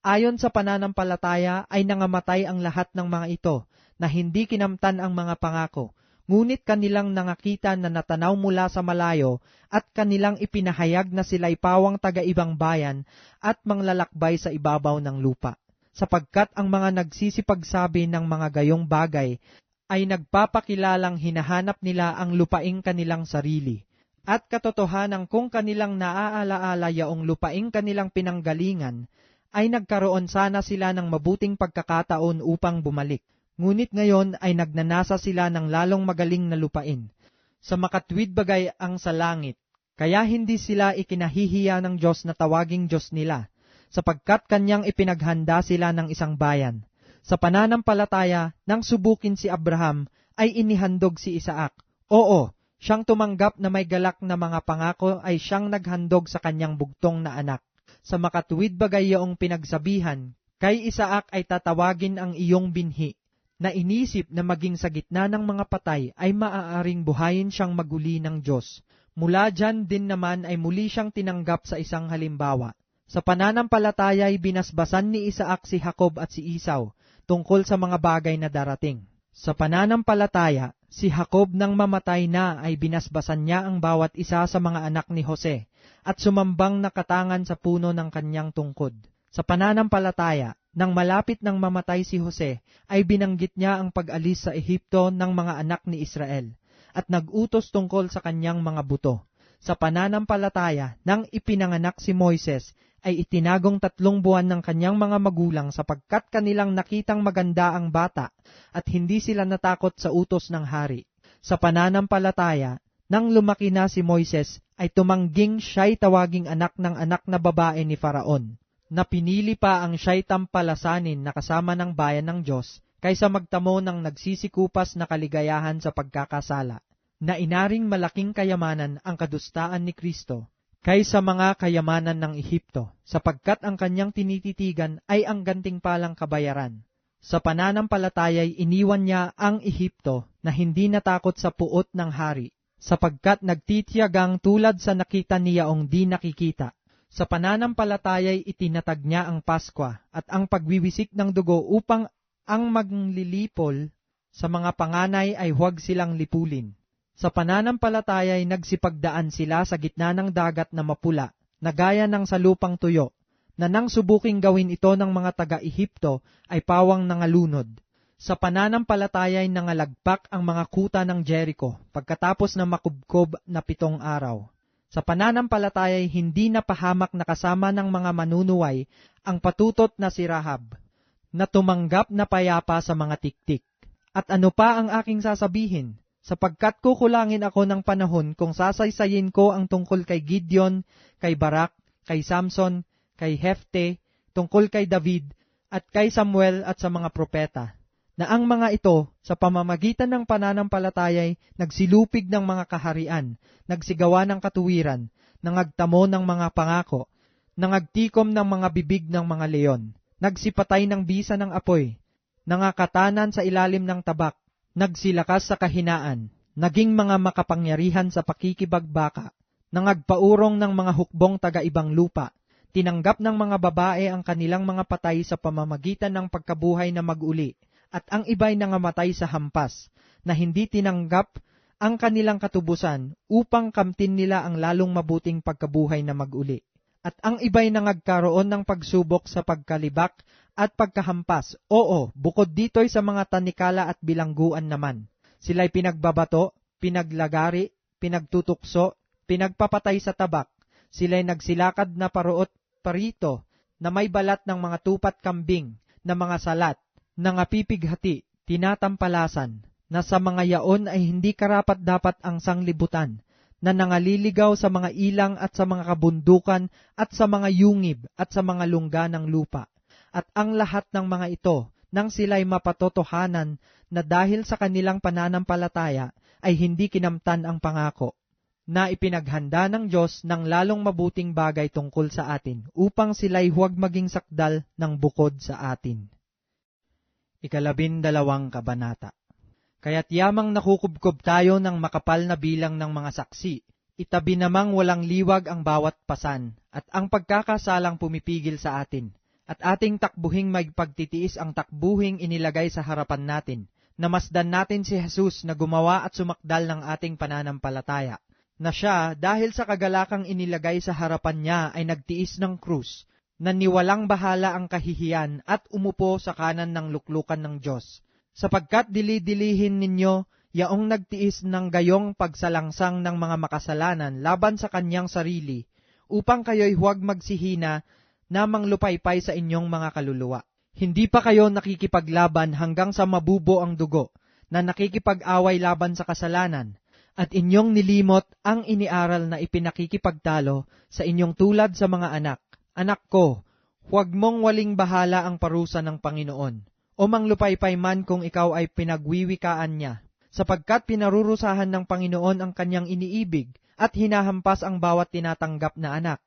Ayon sa pananampalataya ay nangamatay ang lahat ng mga ito, na hindi kinamtan ang mga pangako, ngunit kanilang nangakita na natanaw mula sa malayo, at kanilang ipinahayag na sila'y pawang taga-ibang bayan, at manglalakbay sa ibabaw ng lupa. Sapagkat ang mga nagsisipagsabi ng mga gayong bagay, ay nagpapakilalang hinahanap nila ang lupaing kanilang sarili. At katotohanan kung kanilang naaalaala yaong lupaing kanilang pinanggalingan, ay nagkaroon sana sila ng mabuting pagkakataon upang bumalik. Ngunit ngayon ay nagnanasa sila ng lalong magaling na lupain. Sa makatwid bagay ang sa langit, kaya hindi sila ikinahihiya ng Diyos na tawaging Diyos nila, sapagkat kanyang ipinaghanda sila ng isang bayan. Sa pananampalataya, nang subukin si Abraham, ay inihandog si Isaac. Oo, siyang tumanggap na may galak na mga pangako ay siyang naghandog sa kanyang bugtong na anak. Sa makatuwid bagay yaong pinagsabihan, kay Isaac ay tatawagin ang iyong binhi, na inisip na maging sa gitna ng mga patay ay maaaring buhayin siyang maguli ng Diyos. Mula dyan din naman ay muli siyang tinanggap sa isang halimbawa. Sa pananampalataya ay binasbasan ni Isaac si Jacob at si Esau tungkol sa mga bagay na darating. Sa pananampalataya, si Jacob nang mamatay na ay binasbasan niya ang bawat isa sa mga anak ni Jose at sumambang nakatangan sa puno ng kanyang tungkod. Sa pananampalataya, nang malapit nang mamatay si Jose, ay binanggit niya ang pag-alis sa Ehipto ng mga anak ni Israel at nag-utos tungkol sa kanyang mga buto. Sa pananampalataya, nang ipinanganak si Moises, ay itinagong 3 buwan ng kanyang mga magulang sapagkat kanilang nakitang maganda ang bata at hindi sila natakot sa utos ng hari. Sa pananampalataya, nang lumaki na si Moises, ay tumangging siya'y tawaging anak ng anak na babae ni Faraon, na pinili pa ang siya'y tampalasanin na kasama ng bayan ng Diyos, kaysa magtamo ng nagsisikupas na kaligayahan sa pagkakasala, na inaring malaking kayamanan ang kadustaan ni Kristo, kaysa mga kayamanan ng Ehipto, sapagkat ang kanyang tinititigan ay ang gantimpalang kabayaran. Sa pananampalataya'y iniwan niya ang Ehipto na hindi natakot sa puot ng hari, sapagkat nagtitiyagang tulad sa nakita niyaong di nakikita. Sa pananampalataya'y itinatag niya ang Paskwa at ang pagwiwisik ng dugo upang ang maglilipol sa mga panganay ay huwag silang lipulin. Sa pananampalataya'y nagsipagdaan sila sa gitna ng dagat na mapula, na gaya ng sa lupang tuyo, na nang subuking gawin ito ng mga taga-Ehipto ay pawang nangalunod. Sa pananampalataya'y nangalagpak ang mga kuta ng Jericho pagkatapos na makubkob na 7 araw. Sa pananampalataya'y hindi napahamak na kasama ng mga manunuway ang patutot na si Rahab, na tumanggap na payapa sa mga tiktik. At ano pa ang aking sasabihin? Sapagkat kukulangin ako ng panahon kung sasaysayin ko ang tungkol kay Gideon, kay Barak, kay Samson, kay Hefte, tungkol kay David, at kay Samuel at sa mga propeta, na ang mga ito, sa pamamagitan ng pananampalataya'y nagsilupig ng mga kaharian, nagsigawa ng katuwiran, nangagtamo ng mga pangako, nangagtikom ng mga bibig ng mga leon, nagsipatay ng bisa ng apoy, nangakatanan sa ilalim ng tabak, nagsilakas sa kahinaan, naging mga makapangyarihan sa pakikibagbaka, nangagpaurong ng mga hukbong taga-ibang lupa, tinanggap ng mga babae ang kanilang mga patay sa pamamagitan ng pagkabuhay na mag-uli, at ang iba'y nangamatay sa hampas, na hindi tinanggap ang kanilang katubusan upang kamtin nila ang lalong mabuting pagkabuhay na mag-uli. At ang iba'y nangagkaroon ng pagsubok sa pagkalibak at pagkahampas. Oo, bukod dito'y sa mga tanikala at bilangguan naman. Sila'y pinagbabato, pinaglagari, pinagtutukso, pinagpapatay sa tabak. Sila'y nagsilakad na paruot parito, na may balat ng mga tupat kambing, na mga salat, nangapipighati, tinatampalasan, na sa mga yaon ay hindi karapat-dapat ang sanglibutan, na nangaliligaw sa mga ilang at sa mga kabundukan at sa mga yungib at sa mga lungga ng lupa. At ang lahat ng mga ito, nang sila'y mapatotohanan na dahil sa kanilang pananampalataya ay hindi kinamtan ang pangako, na ipinaghanda ng Diyos ng lalong mabuting bagay tungkol sa atin, upang sila'y huwag maging sakdal ng bukod sa atin. 12 Kabanata. Kaya't yamang nakukubkob tayo ng makapal na bilang ng mga saksi, itabi namang walang liwag ang bawat pasan, at ang pagkakasalang pumipigil sa atin, at ating takbuhing may pagtitiis ang takbuhing inilagay sa harapan natin, namasdan natin si Jesus na gumawa at sumakdal ng ating pananampalataya, na siya, dahil sa kagalakang inilagay sa harapan niya ay nagtiis ng krus, na niwalang bahala ang kahihiyan at umupo sa kanan ng luklukan ng Diyos. Sapagkat dili-dilihin ninyo yaong nagtiis ng gayong pagsalangsang ng mga makasalanan laban sa kanyang sarili, upang kayo'y huwag magsihina na manglupaypay sa inyong mga kaluluwa. Hindi pa kayo nakikipaglaban hanggang sa mabubo ang dugo, na nakikipag-away laban sa kasalanan, at inyong nilimot ang iniaral na ipinakikipagtalo sa inyong tulad sa mga anak. Anak ko, huwag mong waling bahala ang parusa ng Panginoon, o manglupaypay man kung ikaw ay pinagwiwikaan niya, sapagkat pinarurusahan ng Panginoon ang kanyang iniibig at hinahampas ang bawat tinatanggap na anak,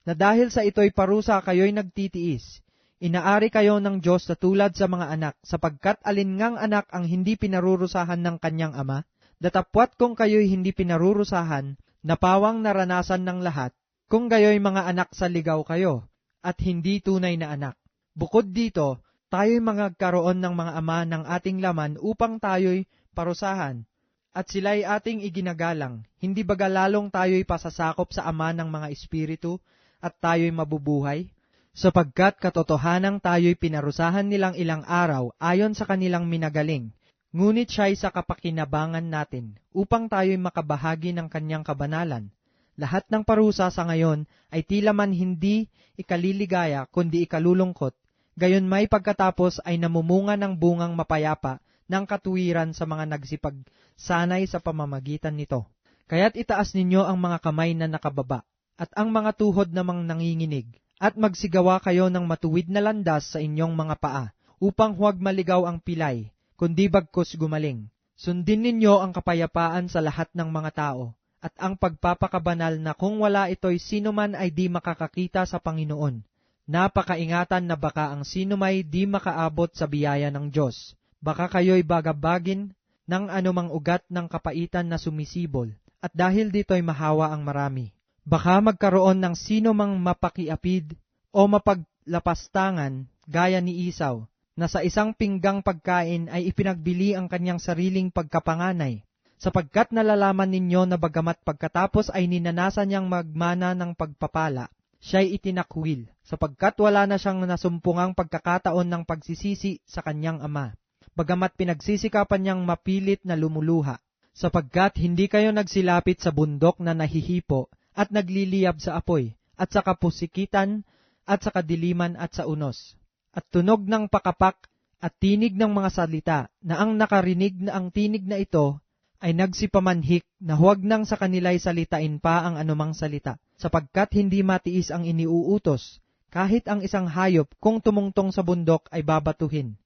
na dahil sa ito'y parusa kayo'y nagtitiis. Inaari kayo ng Diyos na tulad sa mga anak, sapagkat alingang anak ang hindi pinarurusahan ng kanyang ama, datapwat kung kayo'y hindi pinarurusahan, napawang naranasan ng lahat, kung gayo'y mga anak sa ligaw kayo, at hindi tunay na anak. Bukod dito, tayo'y magkaroon ng mga ama ng ating laman upang tayo'y parusahan, at sila'y ating iginagalang, hindi baga lalong tayo'y pasasakop sa ama ng mga espiritu, at tayo'y mabubuhay? Sapagkat katotohanang tayo'y pinarusahan nilang ilang araw ayon sa kanilang minagaling, ngunit siya'y sa kapakinabangan natin, upang tayo'y makabahagi ng kanyang kabanalan. Lahat ng parusa sa ngayon ay tila man hindi ikaliligaya, kundi ikalulungkot, gayon may pagkatapos ay namumunga ng bungang mapayapa ng katuwiran sa mga nagsipagsanay sa pamamagitan nito. Kaya't itaas ninyo ang mga kamay na nakababa, at ang mga tuhod namang nanginginig, at magsigawa kayo ng matuwid na landas sa inyong mga paa, upang huwag maligaw ang pilay, kundi bagkus gumaling. Sundin ninyo ang kapayapaan sa lahat ng mga tao, at ang pagpapakabanal na kung wala ito'y sino man ay di makakakita sa Panginoon. Napakaingatan na baka ang sino may di makaabot sa biyaya ng Diyos. Baka kayo'y bagabagin ng anumang ugat ng kapaitan na sumisibol, at dahil dito'y mahawa ang marami. Baka magkaroon ng sino mang mapakiapid o mapaglapastangan gaya ni Isaw, na sa isang pinggang pagkain ay ipinagbili ang kanyang sariling pagkapanganay, sapagkat nalalaman ninyo na bagamat pagkatapos ay ninanasan niyang magmana ng pagpapala, siya'y itinakwil, sapagkat wala na siyang nasumpungang pagkakataon ng pagsisisi sa kanyang ama, bagamat pinagsisikapan niyang mapilit na lumuluha, sapagkat hindi kayo nagsilapit sa bundok na nahihipo, at nagliliyab sa apoy, at sa kapusikitan, at sa kadiliman at sa unos, at tunog ng pakapak, at tinig ng mga salita, na ang nakarinig na ang tinig na ito, ay nagsipamanhik na huwag nang sa kanila'y salitain pa ang anumang salita, sapagkat hindi matiis ang iniuutos, kahit ang isang hayop kung tumungtong sa bundok ay babatuhin.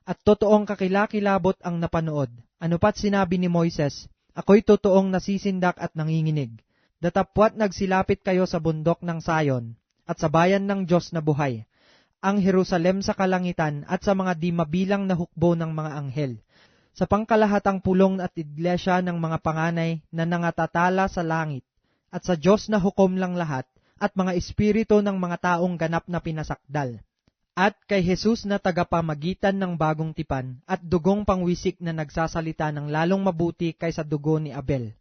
At totoong kakilakilabot ang napanood, ano pat sinabi ni Moises, ako'y totoong nasisindak at nanginginig. Datapwat nagsilapit kayo sa bundok ng Sayon, at sa bayan ng Diyos na buhay, ang Jerusalem sa kalangitan at sa mga di mabilang na hukbo ng mga anghel, sa pangkalahatang pulong at iglesia ng mga panganay na nangatatala sa langit, at sa Diyos na hukom lang lahat, at mga espiritu ng mga taong ganap na pinasakdal, at kay Jesus na tagapamagitan ng bagong tipan, at dugong pangwisik na nagsasalita ng lalong mabuti kaysa dugo ni Abel.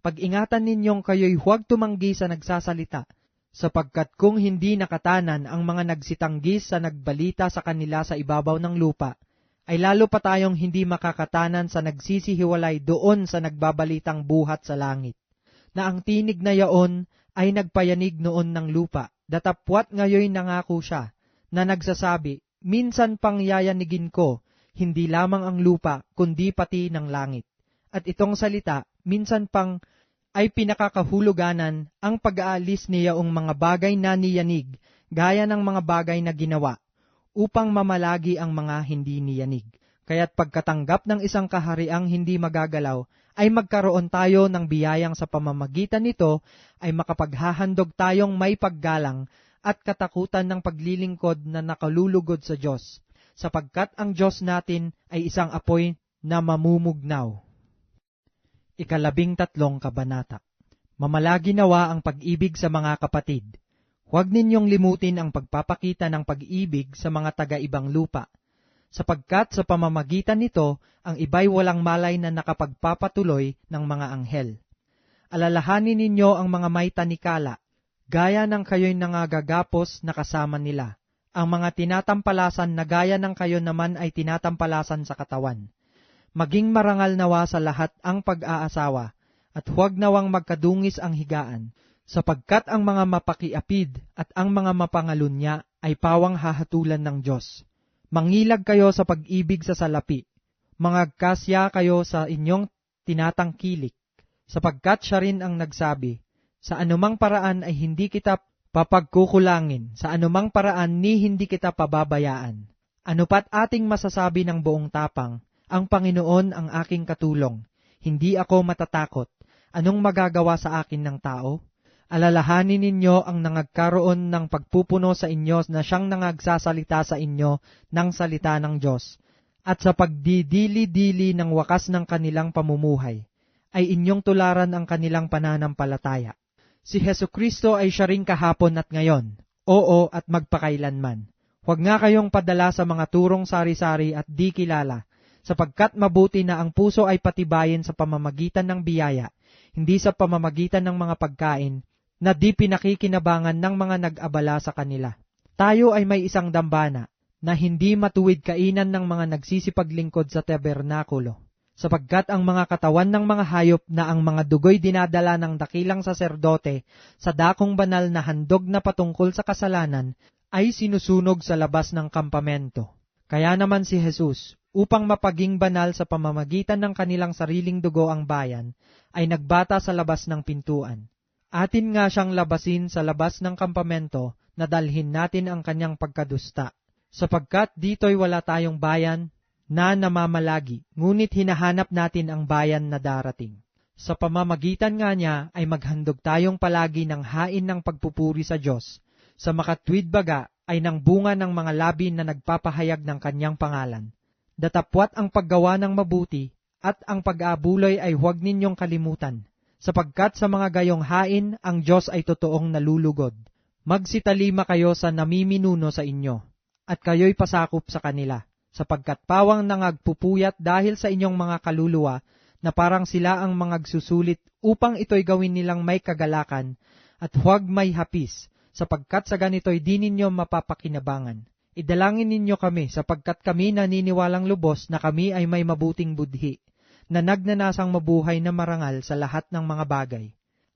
Pag-ingatan ninyong kayo'y huwag tumanggi sa nagsasalita, sapagkat kung hindi nakatanan ang mga nagsitanggis sa nagbalita sa kanila sa ibabaw ng lupa, ay lalo pa tayong hindi makakatanan sa nagsisihiwalay doon sa nagbabalitang buhat sa langit, na ang tinig na yaon ay nagpayanig noon ng lupa, datapwat ngayoy nangako siya, na nagsasabi, minsan pang yayanigin ko, hindi lamang ang lupa, kundi pati ng langit. At itong salita, minsan pang ay pinakakahuluganan ang pag-aalis niyaong mga bagay na niyanig, gaya ng mga bagay na ginawa, upang mamalagi ang mga hindi niyanig. Kaya't pagkatanggap ng isang kahariang hindi magagalaw, ay magkaroon tayo ng biyayang sa pamamagitan nito, ay makapaghahandog tayong may paggalang at katakutan ng paglilingkod na nakalulugod sa Diyos, sapagkat ang Diyos natin ay isang apoy na mamumugnaw. 13 Kabanata. Mamalagi nawa ang pag-ibig sa mga kapatid. Huwag ninyong limutin ang pagpapakita ng pag-ibig sa mga taga-ibang lupa, sapagkat sa pamamagitan nito, ang iba'y walang malay na nakapagpapatuloy ng mga anghel. Alalahanin ninyo ang mga may tanikala, gaya ng kayo'y nangagagapos na kasama nila, ang mga tinatampalasan na gaya ng kayo naman ay tinatampalasan sa katawan. Maging marangal nawa sa lahat ang pag-aasawa, at huwag nawang magkadungis ang higaan, sapagkat ang mga mapakiapid at ang mga mapangalunya ay pawang hahatulan ng Diyos. Mangilag kayo sa pag-ibig sa salapi, mangagkasya kayo sa inyong tinatangkilik, sapagkat siya rin ang nagsabi, sa anumang paraan ay hindi kita papagkukulangin, sa anumang paraan ni hindi kita pababayaan. Ano pat ating masasabi ng buong tapang, ang Panginoon ang aking katulong, hindi ako matatakot. Anong magagawa sa akin ng tao? Alalahanin ninyo ang nangagkaroon ng pagpupuno sa inyo na siyang nangagsasalita sa inyo ng salita ng Diyos, at sa pagdidili-dili ng wakas ng kanilang pamumuhay, ay inyong tularan ang kanilang pananampalataya. Si Hesukristo ay siya ring kahapon at ngayon, oo at magpakailanman. Huwag nga kayong padala sa mga turong sari-sari at di kilala, sapagkat mabuti na ang puso ay patibayin sa pamamagitan ng biyaya, hindi sa pamamagitan ng mga pagkain, na di pinakikinabangan ng mga nag-abala sa kanila. Tayo ay may isang dambana, na hindi matuwid kainan ng mga nagsisipaglingkod sa tabernakulo, sapagkat ang mga katawan ng mga hayop na ang mga dugoy dinadala ng dakilang saserdote sa dakong banal na handog na patungkol sa kasalanan, ay sinusunog sa labas ng kampamento. Kaya naman si Jesus, upang mapaging banal sa pamamagitan ng kanilang sariling dugo ang bayan, ay nagbata sa labas ng pintuan. Atin nga siyang labasin sa labas ng kampamento na dalhin natin ang kanyang pagkadusta, sapagkat dito'y wala tayong bayan na namamalagi, ngunit hinahanap natin ang bayan na darating. Sa pamamagitan nga niya ay maghandog tayong palagi ng hain ng pagpupuri sa Diyos, sa makatwid baga ay ng bunga ng mga labi na nagpapahayag ng kanyang pangalan. Datapwat ang paggawa ng mabuti, at ang pag-aabuloy ay huwag ninyong kalimutan, sapagkat sa mga gayong hain ang Diyos ay totoong nalulugod. Magsitalima kayo sa namiminuno sa inyo, at kayo'y pasakop sa kanila, sapagkat pawang nangagpupuyat dahil sa inyong mga kaluluwa, na parang sila ang mangagsusulit upang ito'y gawin nilang may kagalakan, at huwag may hapis, sapagkat sa ganito'y di ninyo mapapakinabangan. Idalangin ninyo kami, sapagkat kami naniniwalang lubos na kami ay may mabuting budhi, na nagnanasang mabuhay na marangal sa lahat ng mga bagay.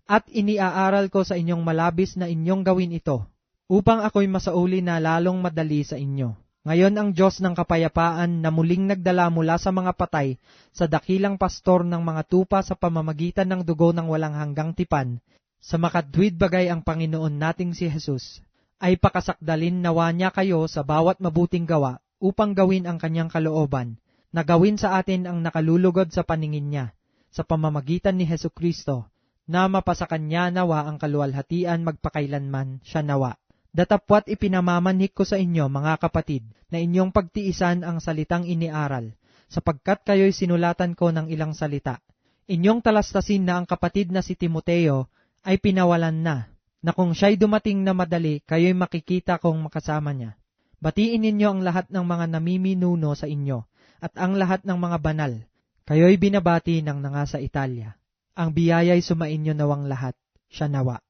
At iniaaral ko sa inyong malabis na inyong gawin ito, upang ako'y masauli na lalong madali sa inyo. Ngayon ang Diyos ng kapayapaan na muling nagdala mula sa mga patay sa dakilang pastor ng mga tupa sa pamamagitan ng dugo ng walang hanggang tipan, sa makatwid bagay ang Panginoon nating si Jesus, ay pakasakdalin nawa niya kayo sa bawat mabuting gawa upang gawin ang kanyang kalooban, na gawin sa atin ang nakalulugod sa paningin niya, sa pamamagitan ni Hesukristo, na mapasakan niya nawa ang kaluwalhatian magpakailanman siya nawa. Datapwat ipinamamanhik ko sa inyo, mga kapatid, na inyong pagtiisan ang salitang iniaral, sapagkat kayo'y sinulatan ko ng ilang salita. Inyong talastasin na ang kapatid na si Timoteo ay pinawalan na kung siya'y dumating na madali, kayo'y makikita kong makasama niya. Batiin ninyo ang lahat ng mga namiminuno sa inyo, at ang lahat ng mga banal. Kayo'y binabati ng nanga sa Italia. Ang biyaya'y sumainyo nawang lahat, siya nawa.